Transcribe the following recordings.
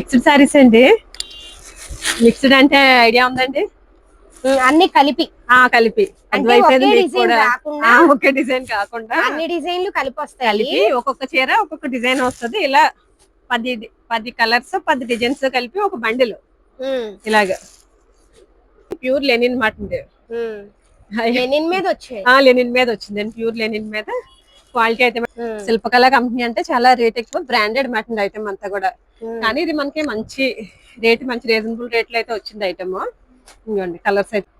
Mixed saris అండి. Mixed అంటే idea ఉందండి? అన్ని కలిపి కలిపి ఒకే డిజైన్ కాకుండా అన్ని డిజైన్లు కలిపి వస్తాయి. కలిపి ఒక్కొక్క చీర ఒక్కొక్క డిజైన్ వస్తుంది. ఇలా 10 కలర్స్ 10 డిజైన్స్ కలిపి ఒక బండిల్ ఇలాగా. ప్యూర్ లెనిన్ మాట లెనిన్ మీద వచ్చాయి. లెనిన్ మీద వచ్చిందండి. ప్యూర్ లెనిన్ మీద క్వాలిటీ అయితే శిల్పకళ కంపెనీ అంటే చాలా రేట్ ఎక్కువ, బ్రాండెడ్ మాట ఐటమ్ అంతా కూడా. కానీ ఇది మనకి మంచి రేట్, మంచి రీజనబుల్ రేట్ లో అయితే వచ్చింది ఐటమ్. ఇవ్వండి కలర్స్ అయితే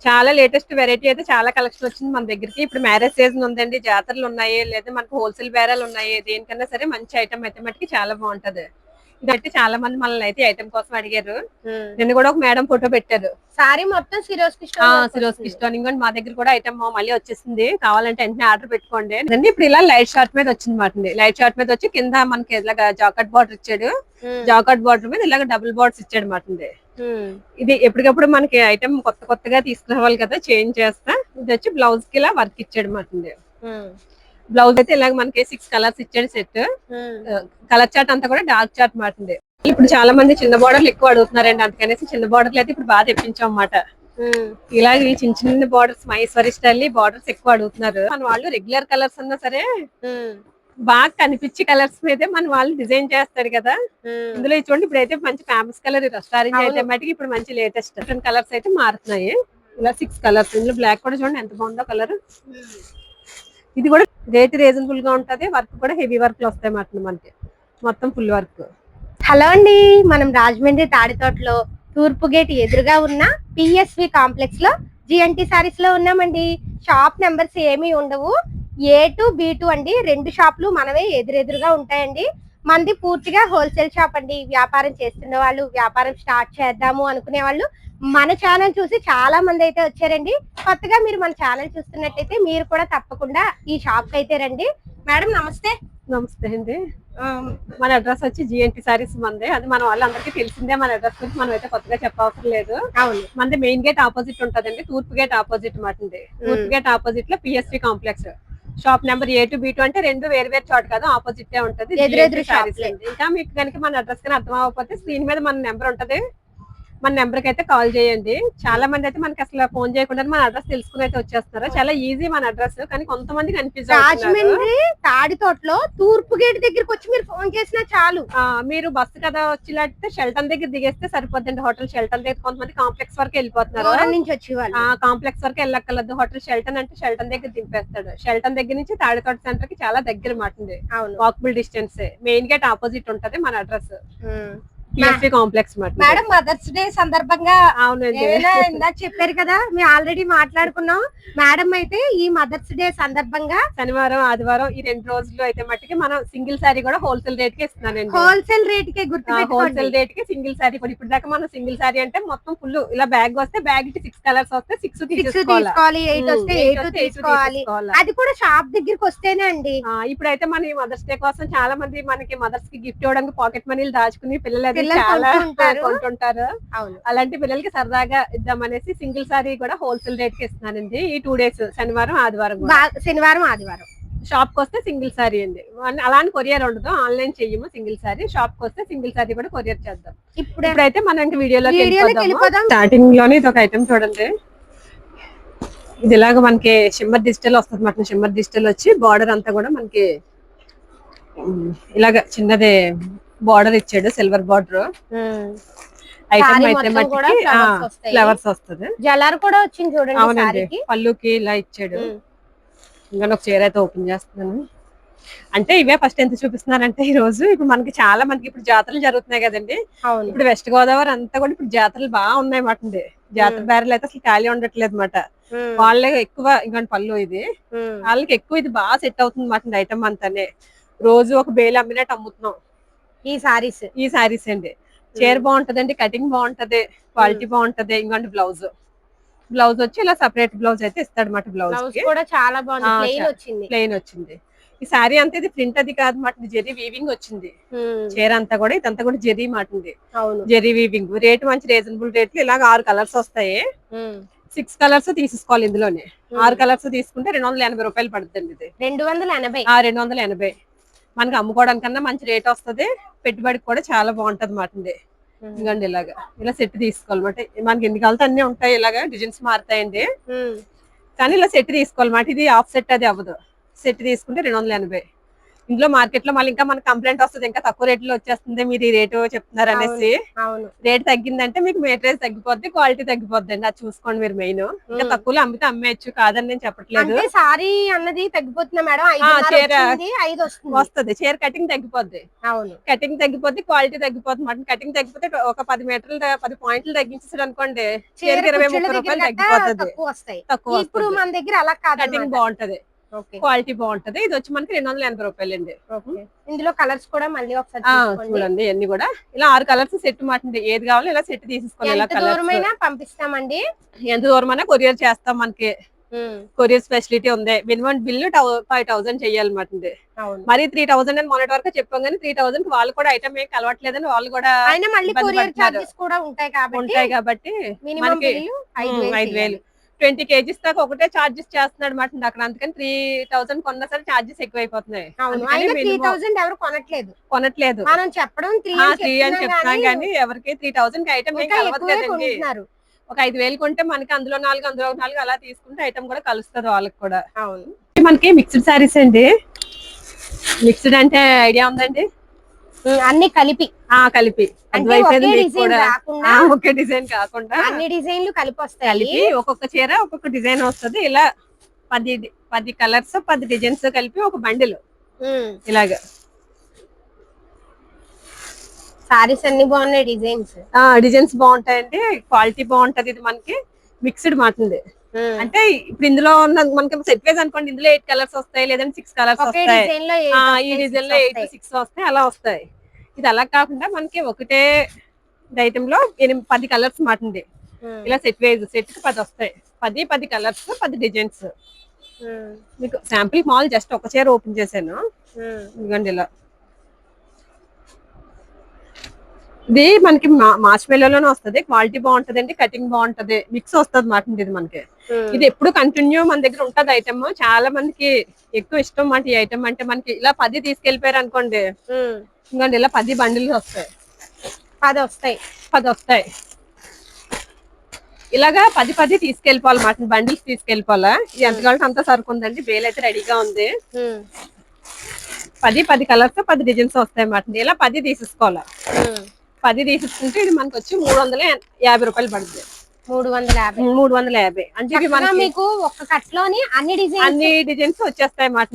చాలా లేటెస్ట్ వెరైటీ అయితే చాలా కలెక్షన్ వచ్చింది మన దగ్గరికి. ఇప్పుడు మ్యారేజ్ సీజన్ ఉందండి, జాతరలు ఉన్నాయి, లేదా మనకు హోల్సేల్ బేరాలు ఉన్నాయి. దేనికన్నా సరే మంచి ఐటమ్ అయితే మటుకి చాలా బాగుంటది. ఇదైతే చాలా మంది మనల్ని అయితే ఐటమ్ కోసం అడిగారు. నిన్న కూడా ఒక మేడం ఫోటో పెట్టారు. సారీ మొత్తం సిరోస్కి స్టోన్. ఇంకోటి మా దగ్గర కూడా ఐటమ్ మళ్ళీ వచ్చేసింది, కావాలంటే వెంటనే ఆర్డర్ పెట్టుకోండి. ఇప్పుడు ఇలా లైట్ షార్ట్ మీద వచ్చింది మాట. లైట్ షార్ట్ మీద వచ్చి కింద మనకి ఇలాగా జాకెట్ బార్డర్ ఇచ్చాడు. జాకెట్ బార్డర్ మీద ఇలాగ డబుల్ బార్డర్స్ ఇచ్చాడు మాట. ఇది ఎప్పటికప్పుడు మనకి ఐటమ్ కొత్తగా తీసుకురావాలి కదా, చేంజ్ చేస్తా. ఇది వచ్చి బ్లౌజ్ కి ఇలా వర్క్ ఇచ్చాడు మాట. బ్లౌజ్ అయితే ఇలాగ మనకి 6 కలర్స్ ఇచ్చాడు సెట్. కలర్ చార్ట్ అంతా కూడా డార్క్ చార్ట్ మాట. ఇప్పుడు చాలా మంది చిన్న బార్డర్లు ఎక్కువ అడుగుతున్నారండి, అందుకనేసి చిన్న బార్డర్లు అయితే ఇప్పుడు బాగా తెప్పించాం అన్నమాట. ఇలాగ ఈ చిన్న బార్డర్స్ మహేశ్వరి స్టైల్ బార్డర్స్ ఎక్కువ అడుగుతున్నారు. మన వాళ్ళు రెగ్యులర్ కలర్స్ అన్నా సరే బాగా కనిపించి కలర్స్ మీదే మన వాళ్ళు డిజైన్ చేస్తారు కదా. ఇందులో చూడండి ఇప్పుడైతే మంచి ఫేమస్ కలర్ రెస్టారెంట్ అయితే మటుకి ఇప్పుడు మంచి లేటెస్ట్ కలర్స్ అయితే మారుతున్నాయి. ఇలా 6 కలర్స్. ఇందులో బ్లాక్ కూడా చూడండి ఎంత బాగుందో కలర్. ఇది కూడా రేట్ రీజనబుల్ గా ఉంటది. వర్క్ కూడా హెవీ వర్క్ లో వస్తాయి మాట మనకి, మొత్తం ఫుల్ వర్క్. హలో అండి, మనం రాజమండ్రి తాడితోటలో తూర్పు గేట్ ఎదురుగా ఉన్న పిఎస్వి కాంప్లెక్స్ లో జిఎన్టీ సారీస్ లో ఉన్నామండి. షాప్ నెంబర్స్ ఏమీ ఉండవు, A2 B2 అండి. 2 షాపులు మనమే ఎదురెదురుగా ఉంటాయండి. మనది పూర్తిగా హోల్సేల్ షాప్ అండి. వ్యాపారం చేస్తున్న వాళ్ళు, వ్యాపారం స్టార్ట్ చేద్దాము అనుకునే వాళ్ళు మన ఛానల్ చూసి చాలా మంది అయితే వచ్చారండి. కొత్తగా మీరు మన ఛానల్ చూస్తున్నట్టయితే మీరు కూడా తప్పకుండా ఈ షాప్ కి అయితే రండి. మేడం నమస్తే. నమస్తే అండి. మన అడ్రస్ వచ్చి జిఎన్టీ సారీస్ మందే. అది మన వాళ్ళందరికీ తెలిసిందే. మన అడ్రస్ గురించి మనం అయితే కొత్తగా చెప్పవసరం లేదు. అవును, మనది మెయిన్ గేట్ ఆపోజిట్ ఉంటదండి, తూర్పు గేట్ ఆపోజిట్ మాట. తూర్పు గేట్ ఆపోజిట్ లో PSV complex. Shop number A2 B2 అంటే 2 వేరు చోట కాదు, ఆపోజిట్ ఉంటది. ఇంకా మీకు కనుక మన అడ్రస్ కానీ అర్థం అవ్వకపోతే స్క్రీన్ మీద మన నెంబర్ ఉంటది, మన నెంబర్ కి అయితే కాల్ చేయండి. చాలా మంది అయితే మనకి అసలు ఫోన్ చేయకుండా మన అడ్రస్ తెలుసుకుని అయితే వచ్చేస్తున్నారు. చాలా ఈజీ మన అడ్రస్, కానీ కొంతమంది కన్ఫ్యూజ్ రాజమండ్రి తాడితోటలో తూర్పు గేట్ దగ్గరికి వచ్చి మీరు ఫోన్ చేసినా చాలు. మీరు బస్సు కదా వచ్చేలాంటి షెల్టన్ దగ్గర దిగేస్తే సరిపోద్దండి. హోటల్ షెల్టన్ దగ్గర కొంతమంది కాంప్లెక్స్ వరకు వెళ్ళిపోతున్నారు, నుంచి వచ్చేవాళ్ళు. కాంప్లెక్స్ వరకు వెళ్ళక్కర్లేదు. హోటల్ షెల్టన్ అంటే షెల్టన్ దగ్గర దింపేస్తాడు. షెల్టన్ దగ్గర నుంచి తాడితోట సెంటర్ కి చాలా దగ్గర మాటుంది, walkable distance. Main gate opposite ఉంటది మన address, complex. Madam Mother's Day సందర్భంగా ఇందాక చెప్పారు కదా, మేము ఆల్రెడీ మాట్లాడుకున్నాం. మేడం అయితే ఈ మదర్స్ డే సందర్భంగా శనివారం ఆదివారం ఈ 2 రోజులు అయితే మట్టికి మనం సింగిల్ సారీ కూడా హోల్సేల్ రేట్ కి ఇస్తున్నానండి. హోల్సేల్ రేట్ కే హోల్సేల్ రేట్ కి సింగిల్ సారీ కూడా. ఇప్పుడు దాకా మనం సింగిల్ సారీ అంటే మొత్తం ఫుల్ ఇలా బ్యాగ్ వస్తే బ్యాగ్ కి 6 కలర్స్ వస్తే 6 తీసుకోవాలి, 8 వస్తే 8 తీసుకోవాలి. అది కూడా షాప్ దగ్గరికి వస్తేనే అండి. ఇప్పుడైతే మన ఈ మదర్స్ డే కోసం చాలా మంది మనకి మదర్స్ కి గిఫ్ట్ ఇవ్వడానికి పాకెట్ మనీలు దాచుకుని పిల్లలు కొంటుంటారు. అలాంటి పిల్లలకి సరదాగా ఇద్దామనేసి సింగిల్ సారీ కూడా హోల్సేల్ రేట్ కి ఇస్తున్నానండి. ఈ 2 డేస్ శనివారం ఆదివారం షాప్ కి వస్తే సింగిల్ సారీ అండి. అలానే కొరియర్ ఉండదు, ఆన్లైన్ చెయ్యము. సింగిల్ సారీ షాప్ కి వస్తే సింగిల్ సారీ కూడా కొరియర్ చేద్దాం. ఇప్పుడైతే మనం ఇంకా వీడియోలోకి వెళ్ళిపోదాం. స్టార్టింగ్ లోనే ఇది ఒక ఐటమ్ చూడండి. ఇది ఇలాగ మనకి షిమ్మర్ డిజిటల్ వస్తుంది మాట. షిమ్మర్ డిజిటల్ వచ్చి బార్డర్ అంతా కూడా మనకి ఇలాగ చిన్నదే బార్డర్ ఇచ్చాడు, సిల్వర్ బార్డర్. ఐటమ్ అయితే మట్టికి ఫ్లవర్స్ వస్తుంది. జలార్ కూడా వచ్చింది చూడండి. అవునండి, పళ్ళుకి ఇలా ఇచ్చాడు. ఇంకా ఒక చీర అయితే ఓపెన్ చేస్తున్నాను. అంటే ఇవే ఫస్ట్ ఎంత చూపిస్తున్నారంటే ఈ రోజు ఇప్పుడు మనకి చాలా మందికి ఇప్పుడు జాతరలు జరుగుతున్నాయి కదండి. ఇప్పుడు వెస్ట్ గోదావరి అంతా కూడా ఇప్పుడు జాతరలు బాగా ఉన్నాయి మాట. జాతర బేరలు అయితే అసలు ఖాళీ ఉండట్లేదు మాట. వాళ్ళే ఎక్కువ ఇంకా పళ్ళు ఇది వాళ్ళకి ఎక్కువ ఇది బాగా సెట్ అవుతుంది మాట. ఐటమ్ అంతానే రోజు ఒక బేలు అమ్మినట్టు అమ్ముతున్నాం ఈ సారీస్ అండి. చీర బాగుంటదండి, కటింగ్ బాగుంటది, క్వాలిటీ బాగుంటది. ఇంకోటి బ్లౌజ్ వచ్చి ఇలా సపరేట్ బ్లౌజ్ అయితే ఇస్తాడు అన్నమాట. బ్లౌజ్ కూడా చాలా బాగుంది, ప్లెయిన్ వచ్చింది. ఈ సారీ అంతా ఇది ప్రింట్ అది కాదు మాట, జెరీ వీవింగ్ వచ్చింది. చీర అంతా కూడా ఇదంతా కూడా జెరీ మాట. జెరీ వీవింగ్. రేట్ మంచి రీజనబుల్ రేట్ లో ఇలాగ 6 కలర్స్ వస్తాయి. 6 కలర్స్ తీసుకోవాలి. ఇందులోనే 6 కలర్స్ తీసుకుంటే 280 రూపాయలు పడుతుంది. ఇది 280. 280 మనకి అమ్ముకోవడానికన్నా మంచి రేట్ వస్తుంది, పెట్టుబడికి కూడా చాలా బాగుంటది మాట. ఇంకండి ఇలాగా ఇలా సెట్ తీసుకోవాలన్నమాట. మనకి ఎన్ని కావాలంటే అన్ని ఉంటాయి, ఇలాగా డిజైన్స్ మారుతాయండి. కానీ ఇలా సెట్ తీసుకోవాలన్నమాట. ఇది హాఫ్ సెట్ అది అవ్వదు, సెట్ తీసుకుంటే 280. ఇందులో మార్కెట్ లో మళ్ళీ ఇంకా మనకి కంప్లైంట్ వస్తుంది, ఇంకా తక్కువ రేట్ లో వచ్చేస్తుంది మీరు ఈ రేటు చెప్తున్నారు అనేసి. రేట్ తగ్గిందంటే మీకు మెటీరియల్ తగ్గిపోద్ది, క్వాలిటీ తగ్గిపోద్ది అండి. అది చూసుకోండి మీరు మెయిన్. ఇంకా తక్కువలో అమ్మితే అమ్మేయచ్చు, కాదని నేను చెప్పట్లేదు. సారీ అన్నది తగ్గిపోతుందా మేడం? చీర వస్తుంది, చీర కటింగ్ తగ్గిపోద్ది. కటింగ్ తగ్గిపోద్ది, క్వాలిటీ తగ్గిపోద్ది మాట. కటింగ్ తగ్గిపోతే ఒక 10 మీటర్లు 10 పాయింట్లు తగ్గించారు అనుకోండి, చీరకి 20-30 రూపాయలు తగ్గిపోతుంది, తక్కువ. ఇప్పుడు మన దగ్గర అలా కాదు, కటింగ్ బాగుంటది, క్వాలిటీ బాగుంటది. ఇది వచ్చి మనకి 280 రూపాయలు అండి. ఇందులో కలర్స్ కూడా మళ్ళీ ఒకసారి చూడండి, ఇవన్నీ కూడా ఇలా 6 కలర్స్ సెట్ మాట. ఏది కావాలో ఇలా సెట్ తీసుకోవాలి. పంపిస్తామండి, ఎంత దూరమైనా కొరియర్ చేస్తాం. మనకి కొరియర్ ఫెసిలిటీ ఉంది. Minimum bill 5000 చెయ్యాలన్నమాట. మరి 3000 అని మొన్నటి వరకు చెప్పాం, కానీ 3000 వాళ్ళు కూడా ఐటమ్ ఏం కలవట్లేదని వాళ్ళు కూడా ఉంటాయి కాబట్టి మనకి 5000 20 kgs దాకా ఒకటే చార్జెస్ చేస్తున్నాడు మాట అక్కడ. అందుకని 3000 కొన్నా సరే చార్జెస్ ఎక్కువ అయిపోతున్నాయి. కొనట్లేదు మనం చెప్పడం 3 అని చెప్తాం, కానీ ఎవరికి 3000 కి ఐటమ్ ఏం కలవదు కదండి. ఒక 5000 కొంటే మనకి అందులో 4 అలా తీసుకుంటే ఐటమ్ కూడా కలుస్తుంది వాళ్ళకి కూడా. మనకి మిక్స్డ్ సారీస్ అండి. మిక్స్డ్ అంటే ఐడియా ఉందండి? అన్ని కలిపి కలిపి ఒకే డిజైన్ కాకుండా అన్ని డిజైన్లు కలిపి వస్తాయి. కలిపి ఒక్కొక్క చీర ఒక్కొక్క డిజైన్ వస్తుంది. ఇలా 10 కలర్స్ 10 డిజైన్స్ కలిపి ఒక బండిల్ ఇలాగా. సారీస్ అన్ని బాగున్నాయి, డిజైన్స్ బాగుంటాయండి, క్వాలిటీ బాగుంటది. ఇది మనకి మిక్స్డ్ మాటండి. అంటే ఇప్పుడు ఇందులో ఉన్న మనకి సెట్ వైజ్ అనుకోండి, ఇందులో 8 కలర్స్ వస్తాయి, లేదంటే 6 కలర్స్ వస్తాయి. ఈ డిజైన్ లో 8 to 6 వస్తాయి, అలా వస్తాయి. ఇది అలా కాకుండా మనకి ఒకటే ఐటమ్ లో 10 కలర్స్ మాటండి. ఇలా సెట్ వైజ్ సెట్ కి 10 వస్తాయి. 10 కలర్స్ 10 డిజైన్స్. మీకు శాంపిల్ మాల్ జస్ట్ ఒక చీర ఓపెన్ చేశాను. ఇదిగోండి ఇలా. ఇది మనకి మార్చ్ మెల్లోనే వస్తుంది, క్వాలిటీ బాగుంటదండి, కటింగ్ బాగుంటది, మిక్స్ వస్తుంది మాట. ఇది మనకి ఇది ఎప్పుడు కంటిన్యూ మన దగ్గర ఉంటది ఐటమ్. చాలా మందికి ఎక్కువ ఇష్టం మాట ఈ ఐటమ్ అంటే. మనకి ఇలా 10 తీసుకెళ్లిపోయారు అనుకోండి, ఇంకోండి ఇలా 10 బండిల్స్ వస్తాయి. 10 వస్తాయి ఇలాగా 10 తీసుకెళ్లిపోవాలి మాట, బండిల్స్ తీసుకెళ్లిపోవాలా. ఇది ఎంత కావాలంటే అంత సరుకు ఉందండి, బేల్ అయితే రెడీగా ఉంది. 10 కలర్స్ 10 డిజైన్స్ వస్తాయి మాట. ఇలా 10 తీసేసుకోవాలా. 10 తీసేసుకుంటే ఇది మనకు వచ్చి 350 రూపాయలు పడుతుంది. 350 అంటే ఇవి మనకి మీకు ఒక్క కట్లోని అన్ని డిజైన్స్ వచ్చేస్తాయి మాట.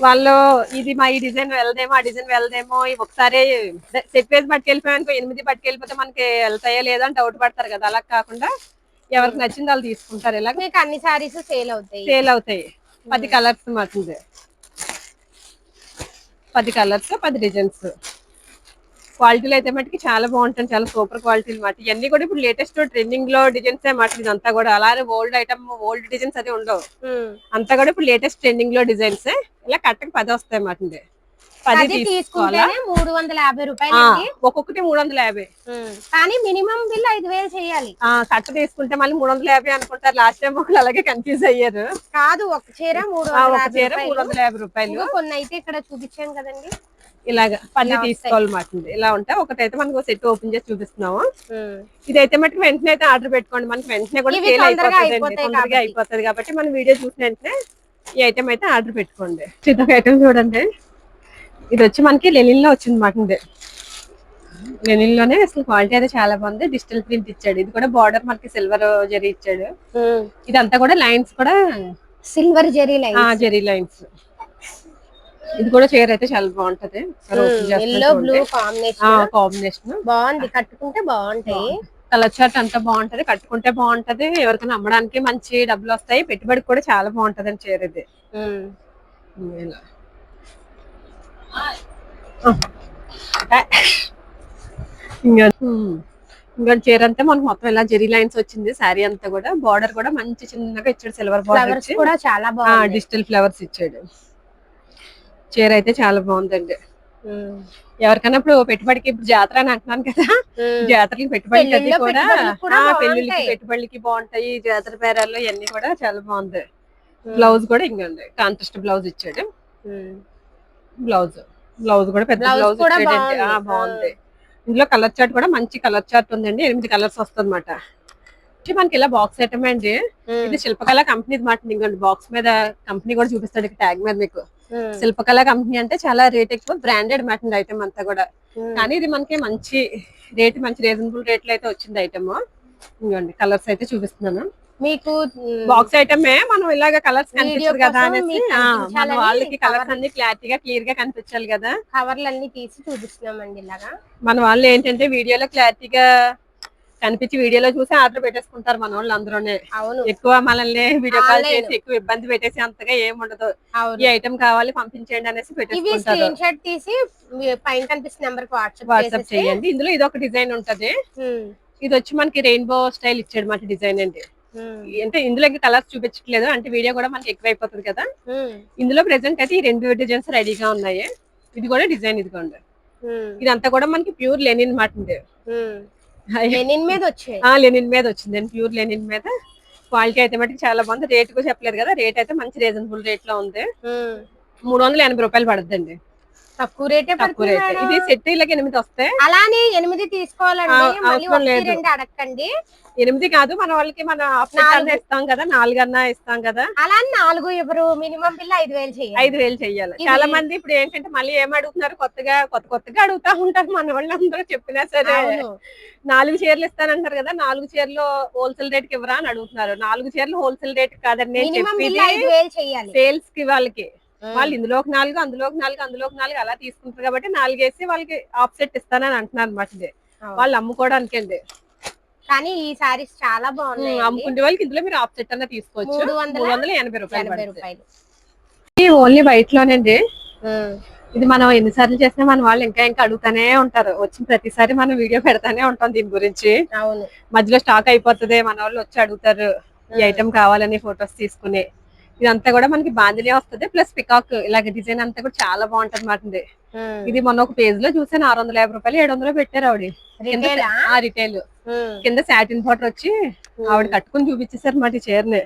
వాళ్ళు ఇది మా ఈ డిజైన్ వెళ్దేమో, ఆ డిజైన్ వెళ్దేమో, ఒకసారి సెట్ వేసి పట్టుకెళ్ళిపోయానుకో, 8 పట్టుకెళ్ళిపోతే మనకి వెళ్తాయో లేదో అని డౌట్ పడతారు కదా. అలా కాకుండా ఎవరికి నచ్చింది వాళ్ళు తీసుకుంటారు. ఇలా మీకు అన్ని సారీస్ సేల్ అవుతాయి. 10 కలర్స్ మాట. 10 కలర్స్ 10 డిజైన్స్. క్వాలిటీలో అయితే మటుకి చాలా బాగుంటుంది, చాలా సూపర్ క్వాలిటీ మాట. ఇవన్నీ కూడా ఇప్పుడు లేటెస్ట్ ట్రెండింగ్ లో డిజైన్స్ మాట. ఇదంతా కూడా అలానే ఓల్డ్ ఐటమ్, ఓల్డ్ డిజైన్స్ అది ఉండవు. అంతా కూడా ఇప్పుడు లేటెస్ట్ ట్రెండింగ్ లో డిజైన్స్. ఇలా కట్టకి 10 వస్తాయి మాట. 10 తీసుకోవాలా. 350 రూపాయలు, ఒక్కొక్కటి 350. కానీ మినిమం బిల్ 5000 చేయాలి. కట్ట తీసుకుంటే మళ్ళీ 350 అనుకుంటారు. లాస్ట్ టైం ఒకళ్ళు అలాగే కన్ఫ్యూజ్ అయ్యారు. కాదు, ఒక చీర 350 రూపాయలు. కొన్ని అయితే ఇక్కడ చూపించాను కదండి, ఇలాగా 10 తీసుకోవాలి మాట. ఇలా ఉంటాయి. ఒకటైతే మనకు సెట్ ఓపెన్ చేసి చూపిస్తున్నాము. ఇదైతే మటుకు వెంటనే అయితే ఆర్డర్ పెట్టుకోండి, మనకి వెంటనే కూడా సేల్ అయిపోతుంది, తొందరగా అయిపోతుంది. కాబట్టి మనం వీడియో చూసిన వెంటనే ఈ ఐటమ్ అయితే ఆర్డర్ పెట్టుకోండి. ఇదొక ఐటమ్ చూడండి, ఇది వచ్చి మనకి లెనిన్ లో వచ్చింది మాట. లెనిన్ లోనే అసలు క్వాలిటీ అయితే చాలా బాగుంది. డిజిటల్ ప్రింట్ ఇచ్చాడు. ఇది కూడా బార్డర్ మనకి సిల్వర్ జరీ ఇచ్చాడు. ఇదంతా కూడా లైన్స్ కూడా సిల్వర్ జరీ లైన్స్. ఇది కూడా చీర అయితే చాలా బాగుంటది. కాంబినేషన్ బాగుంది, కట్టుకుంటే బాగుంటాయి. కలర్ చార్ట్ అంతా బాగుంటది, కట్టుకుంటే బాగుంటది. ఎవరికైనా అమ్మడానికి మంచి డబ్బులు వస్తాయి, పెట్టుబడికి కూడా చాలా బాగుంటది అని చీర ఇది. ఇంకా చీర అంతా మనకు మొత్తం ఇలా జెరీ లైన్స్ వచ్చింది. శారీ అంతా కూడా బార్డర్ కూడా మంచి చిన్నగా ఇచ్చాడు, సిల్వర్ బార్డర్ కూడా చాలా బాగుంది, డిజిటల్ ఫ్లవర్స్ ఇచ్చాడు. చీర అయితే చాలా బాగుందండి. ఎవరికైనా ఇప్పుడు పెట్టుబడికి, ఇప్పుడు జాతర అని అంటున్నాను కదా, జాతరకి పెట్టుబడికి అది కూడా, పెళ్లిళ్ళకి పెట్టుబడికి బాగుంటాయి. జాతర పేరాల్లో ఇవన్నీ కూడా చాలా బాగుంది. బ్లౌజ్ కూడా ఇంకండి కాంట్రాస్ట్ బ్లౌజ్ ఇచ్చాడు. బ్లౌజ్ బ్లౌజ్ కూడా పెద్ద Blouse బ్లౌజ్ కూడా ఇచ్చాడండి. బాగుంది. బాగుంది. ఇందులో కలర్ చార్ట్ కూడా మంచి కలర్ చార్ట్ ఉందండి. 8 కలర్స్ వస్తుంది అనమాట. మనకి ఇలా బాక్స్ ఐటమ్ అండి. ఇది శిల్పకళ కంపెనీ మాట. ఇంకోండి బాక్స్ మీద కంపెనీ కూడా చూపిస్తాడు ట్యాగ్ మీద మీకు. శిల్పకళ కంపెనీ అంటే చాలా రేట్ ఎక్కువ, బ్రాండెడ్ మాట ఐటమ్ అంతా కూడా. కానీ ఇది మనకి మంచి రేట్, మంచి రీజనబుల్ రేట్ లో అయితే వచ్చింది ఐటమ్. ఇంకోండి కలర్స్ అయితే చూపిస్తున్నాను మీకు. బాక్స్ ఐటమ్ మనం ఇలాగ కలర్స్ కనిపించదు కదా అనేసి మీకు మన కనిపించాలని వాళ్ళకి కలర్స్ అన్ని క్లారిటీగా క్లియర్ గా కనిపించాలి కదా. కవర్లు అన్ని తీసి చూపిస్తున్నామండి ఇలాగా. మన వాళ్ళు ఏంటంటే వీడియోలో క్లారిటీగా కనిపించి వీడియోలో చూసి ఆర్డర్ పెట్టేసుకుంటారు మన వాళ్ళు అందరూనే. అవును. ఎక్కువ మనల్ని వీడియో కాల్ Online. చేసి ఎక్కువ ఇబ్బంది పెట్టేసి అంతగా ఏం ఉండదు. అవును. ఈ ఐటమ్ కావాలి పంపించేయండి అనేసి ఇవి పెట్టేసుకుంటారు. స్క్రీన్ షాట్ తీసి మీ పైన కనిపిస్తున్న నెంబర్ కి వాట్సాప్ వాట్సాప్ చేయండి. ఇందులో ఇది ఒక డిజైన్ ఉంటది. ఇది వచ్చి మనకి రెయిన్బో స్టైల్ ఇచ్చాడు మాట డిజైన్ అండి. అంటే ఇందులో కలర్స్ చూపించట్లేదు, అంటే వీడియో కూడా మనకి ఎక్కువ అయిపోతుంది కదా. ఇందులో ప్రెసెంట్ అయితే ఈ 2 డిజైన్స్ రెడీగా ఉన్నాయి. ఇది కూడా డిజైన్ ఇదిగోండి. ఇదంతా కూడా మనకి ప్యూర్ లెనిన్ మాట ఉంది. లెనిన్ మీద వచ్చాయి. లెనిన్ మీద వచ్చింది, ప్యూర్ లెనిన్ మీద. క్వాలిటీ అయితే మటుకు చాలా బాగుంది. రేట్ కూడా చెప్పలేదు కదా, రేట్ అయితే మంచి రీజనబుల్ రేట్ లో ఉంది. 380 రూపాయలు పడుతుందండి. తక్కువ రేటే. తక్కువ రేట్. ఇది సెట్ ఇలాగ 8 వస్తాయి. అలానే 8 తీసుకోవాలండి. మళ్ళీ అవసరం లేదు. 1, 2 అడగండి. 8 కాదు, మన వాళ్ళకి మన ఆప్షన్ ఇస్తాం కదా, 4 అన్నా ఇస్తాం కదా. అలా 4 ఎవరు మినిమం బిల్ 5,000 చేయాలి. 5,000 చెయ్యాలి. చాలా మంది ఇప్పుడు ఏంటంటే మళ్ళీ ఏం అడుగుతున్నారు, కొత్తగా అడుగుతా ఉంటారు మన వాళ్ళు అందరూ. చెప్పినా సరే 4 చీరలు ఇస్తానంటారు కదా, 4 చీరలు హోల్సేల్ రేట్ కి ఇవ్వరా అని అడుగుతున్నారు. 4 చీరలు హోల్సేల్ రేట్ కాదండి నేను చెప్పేది. సేల్స్ కి వాళ్ళకి వాళ్ళు ఇందులో ఒక 4, అందులో ఒక 4, అందులో ఒక 4 అలా తీసుకుంటారు కాబట్టి 4 వేసి వాళ్ళకి ఆఫ్సెట్ ఇస్తానని అంటున్నారు అనమాట. వాళ్ళు అమ్ముకోవడానికి అండి. కానీ ఈ సారీస్ చాలా బాగున్నాయి. అమ్ముకునే వాళ్ళకి ఇందులో మీరు ఆఫ్సెట్ అన్న తీసుకోవచ్చు. 380 రూపాయలు. ఓన్లీ వైట్ లోనండి. ఇది మనం ఎన్నిసార్లు చేసినా మన వాళ్ళు ఇంకా అడుగుతానే ఉంటారు. వచ్చిన ప్రతిసారి మనం వీడియో పెడతానే ఉంటాం దీని గురించి. అవును. మధ్యలో స్టాక్ అయిపోతుంది, మన వాళ్ళు వచ్చి అడుగుతారు ఈ ఐటమ్ కావాలని ఫొటోస్ తీసుకుని. ఇదంతా కూడా మనకి బాందినే వస్తుంది, ప్లస్ పికాక్ ఇలాగ డిజైన్ అంతా కూడా చాలా బాగుంటది మాట. ఇది మొన్న ఒక పేజ్ లో చూసాను, 650 రూపాయలు 700 పెట్టారు ఆవిడ. రిటైల్ కింద సాటిన్ బార్డర్ వచ్చి ఆవిడ కట్టుకుని చూపించేసారు మాట ఈ చీరని.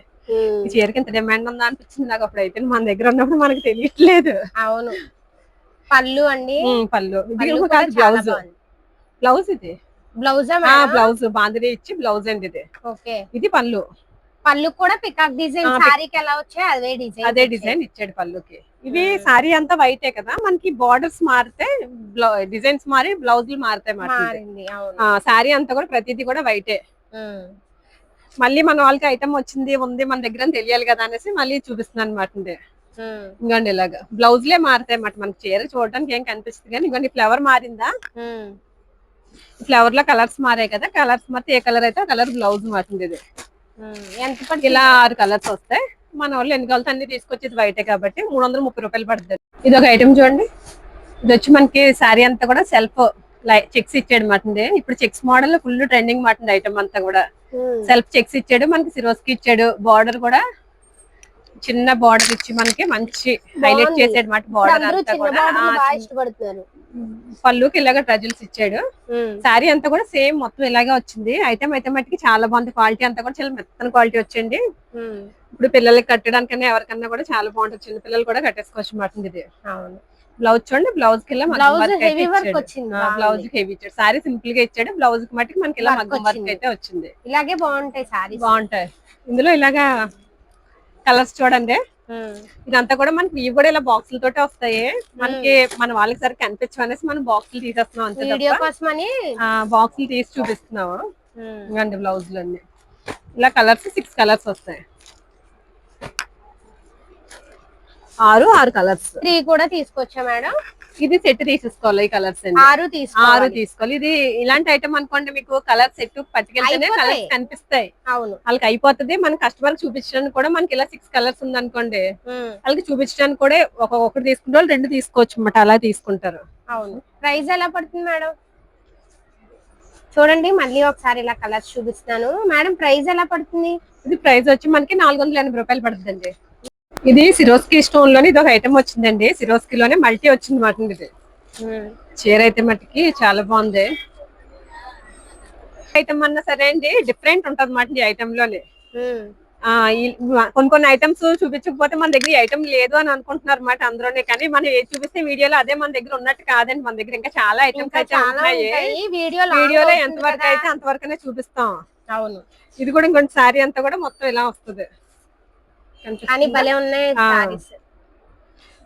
ఈ చీరకి ఇంత డిమాండ్ ఉందా అనిపించింది నాకు అప్పుడు. అయితే మన దగ్గర ఉన్నప్పుడు మనకి తెలియట్లేదు. అవును. పళ్ళు అండి. పళ్ళు. బ్లౌజ్. బ్లౌజ్ ఇది బ్లౌజ్ బాందిని ఇచ్చి బ్లౌజ్ అండి ఇది. ఇది పళ్ళు. పళ్ళు కూడా పికాక్ డిజైన్. సారీకి ఎలా వచ్చాయి అదే డిజైన్ ఇచ్చాడు పళ్ళుకి. ఇవి సారీ అంతా వైటే కదా, మనకి బార్డర్స్ మారితే డిజైన్స్ మారి బ్లౌజులు మారుతాయి మాట. సారీ అంతా కూడా ప్రతిదీ కూడా వైటే. మళ్ళీ మన వాళ్ళకి ఐటమ్ వచ్చింది ఉంది మన దగ్గర అని తెలియాలి కదా అనేసి మళ్ళీ చూపిస్తున్నాను అనమాట. ఇంకోండి ఇలాగా బ్లౌజ్లే మారుతాయి అన్నమాట. మనకి చీర చూడడానికి ఏం కనిపిస్తుంది కానీ ఇంకోండి ఫ్లవర్ మారిందా, ఫ్లవర్ లో కలర్స్ మారాయి కదా, కలర్స్ మారితే ఏ కలర్ అయితే ఆ కలర్ బ్లౌజ్ మారుతుంది. ఇది ఇలా 6 కలర్స్ వస్తాయి. మన వాళ్ళు ఎన్ని కలర్స్ అన్ని తీసుకొచ్చేది వైటే కాబట్టి 330 రూపాయలు పడుతుంది. ఇది ఒక ఐటమ్ చూడండి. ఇది వచ్చి మనకి శారీ అంతా కూడా సెల్ఫ్ చెక్స్ ఇచ్చాడు మాట. ఇప్పుడు చెక్స్ మోడల్ ఫుల్ ట్రెండింగ్ మాట. ఐటమ్ అంతా కూడా సెల్ఫ్ చెక్స్ ఇచ్చాడు, మనకి సిరోస్కి ఇచ్చాడు. బార్డర్ కూడా చిన్న బార్డర్ ఇచ్చి మనకి మంచి హైలైట్ చేసాడు మాట. బార్డర్ అంతా కూడా ఇష్టపడుతున్నారు. పళ్ళుకి ఇలాగ ట్రజల్స్ ఇచ్చాడు. శారీ అంతా కూడా సేమ్ మొత్తం ఇలాగే వచ్చింది. ఐటమ్ మట్టికి చాలా బాగుంది. క్వాలిటీ అంతా కూడా చాలా మెత్తన క్వాలిటీ వచ్చింది. ఇప్పుడు పిల్లలకి కట్టడానికన్నా ఎవరికన్నా కూడా చాలా బాగుంటుంది. చిన్న పిల్లలు కూడా కట్టేసుకోవచ్చు మాట. ఇది బ్లౌజ్ చూడండి. బ్లౌజ్ కి ఇలా బ్లౌజ్ హెవీ ఇచ్చాడు. సారీ సింపుల్ గా ఇచ్చాడు. బ్లౌజ్ కి మట్టికి మనకి ఇలా మగ్గం వర్క్ అయితే వచ్చింది. ఇలాగే బాగుంటాయి సారీ. బాగుంటాయి. ఇందులో ఇలాగా కలర్స్ చూడండి. ఇదంతా కూడా మనకి ఇవి కూడా ఇలా బాక్సుల తోటే వస్తాయి. మనకి మన వాళ్ళకి సరికి కనిపించు అనేసి మనం బాక్సులు తీసేస్తున్నాం అంతే. వీడియో కోసమని బాక్సులు తీసి చూపిస్తున్నాము. ఇవ్వండి బ్లౌజులు అన్ని ఇలా కలర్స్ 6 కలర్స్ వస్తాయి. 6 కలర్స్. 3 కూడా తీసుకోవచ్చా మేడం? ఇది సెట్ తీసేసుకోవాలి. ఈ కలర్స్ 6 తీసుకోవాలి. ఇది ఇలాంటి ఐటమ్ అనుకోండి, మీకు కలర్ సెట్ పట్టుకెళ్తేనే కలర్స్ కనిపిస్తాయి. అవును, వాళ్ళకి అయిపోతుంది. మన కస్టమర్ చూపించడానికి కూడా మనకి ఇలా 6 కలర్స్ ఉంది అనుకోండి, వాళ్ళకి చూపించడానికి కూడా ఒకటి తీసుకుంటే వాళ్ళు 2 తీసుకోవచ్చు అన్నమాట. అలా తీసుకుంటారు. అవును. ప్రైస్ ఎలా పడుతుంది మేడం? చూడండి మళ్ళీ ఒకసారి ఇలా కలర్స్ చూపిస్తున్నాను మేడం. ప్రైస్ ఎలా పడుతుంది? ఇది ప్రైస్ వచ్చి మనకి 480 రూపాయలు పడుతుందండి. ఇది సిరోస్కి స్టోన్ లోని ఇది ఒక ఐటమ్ వచ్చిందండి. సిరోస్కిలోనే మల్టీ వచ్చింది మాట. ఇది చీర అయితే మట్టికి చాలా బాగుంది. ఐటమ్ అన్నా సరే అండి డిఫరెంట్ ఉంటది మాట ఈ ఐటమ్ లోనే. కొన్ని ఐటమ్స్ చూపించకపోతే మన దగ్గర ఈ ఐటమ్ లేదు అని అనుకుంటున్నారు అన్నమాట అందరూనే. కానీ మనం ఏది చూపిస్తే వీడియోలో అదే మన దగ్గర ఉన్నట్టు కాదండి. మన దగ్గర ఇంకా చాలా ఐటమ్స్ అయితే ఉన్నాయి. వీడియోలో ఎంతవరకు అయితే అంతవరకునే చూపిస్తాం. అవును. ఇది కూడా ఇంకొంచెం సారీ అంతా కూడా మొత్తం ఇలా వస్తుంది.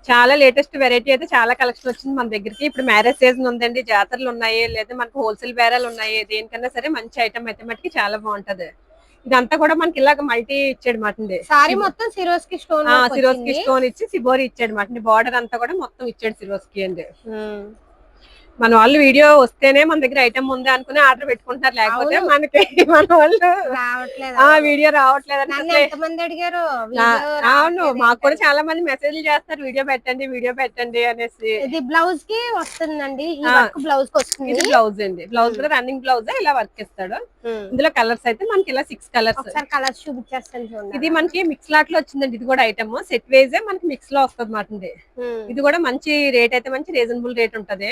చాలా లేటెస్ట్ వెరైటీ అయితే చాలా కలెక్షన్ వచ్చింది మన దగ్గరికి. ఇప్పుడు మ్యారేజ్ సీజన్ ఉందండి, జాతరలు ఉన్నాయి, లేదా మనకు హోల్సేల్ బేరాలు ఉన్నాయి. దేనికన్నా సరే మంచి ఐటమ్ అయితే మటుకి చాలా బాగుంటది. ఇదంతా కూడా మనకి ఇలాగ మల్టీ ఇచ్చాడు మాట. సారీ మొత్తం సిరోస్కి స్టోన్ ఇచ్చి సిబోరి ఇచ్చాడు మాట. బార్డర్ అంతా కూడా మొత్తం ఇచ్చాడు సిరోస్కి అండి. మన వాళ్ళు వీడియో వస్తేనే మన దగ్గర ఐటమ్ ఉంది అనుకుని ఆర్డర్ పెట్టుకుంటారు, లేకపోతే మనకి మన వాళ్ళు వీడియో రావట్లేదు. అవును, మాకు కూడా చాలా మంది మెసేజ్లు చేస్తారు, వీడియో పెట్టండి అనేసి. ఇది బ్లౌజ్ కి వస్తుందండి, బ్లౌజ్ వస్తుంది. ఇది బ్లౌజ్ అండి, బ్లౌజ్ కూడా రన్నింగ్ బ్లౌజ్ ఇలా వర్క్ ఇస్తాడు. ఇందులో కలర్స్ అయితే మనకి ఇలా 6 కలర్స్ చూపించేస్తాను. ఇది మనకి మిక్స్ లాట్ లో వచ్చిందండి. ఇది కూడా ఐటమ్ సెట్ వైజ్ మనకి మిక్స్ లో వస్తుంది మాట. ఇది కూడా మంచి రేట్ అయితే మంచి రీజనబుల్ రేట్ ఉంటది.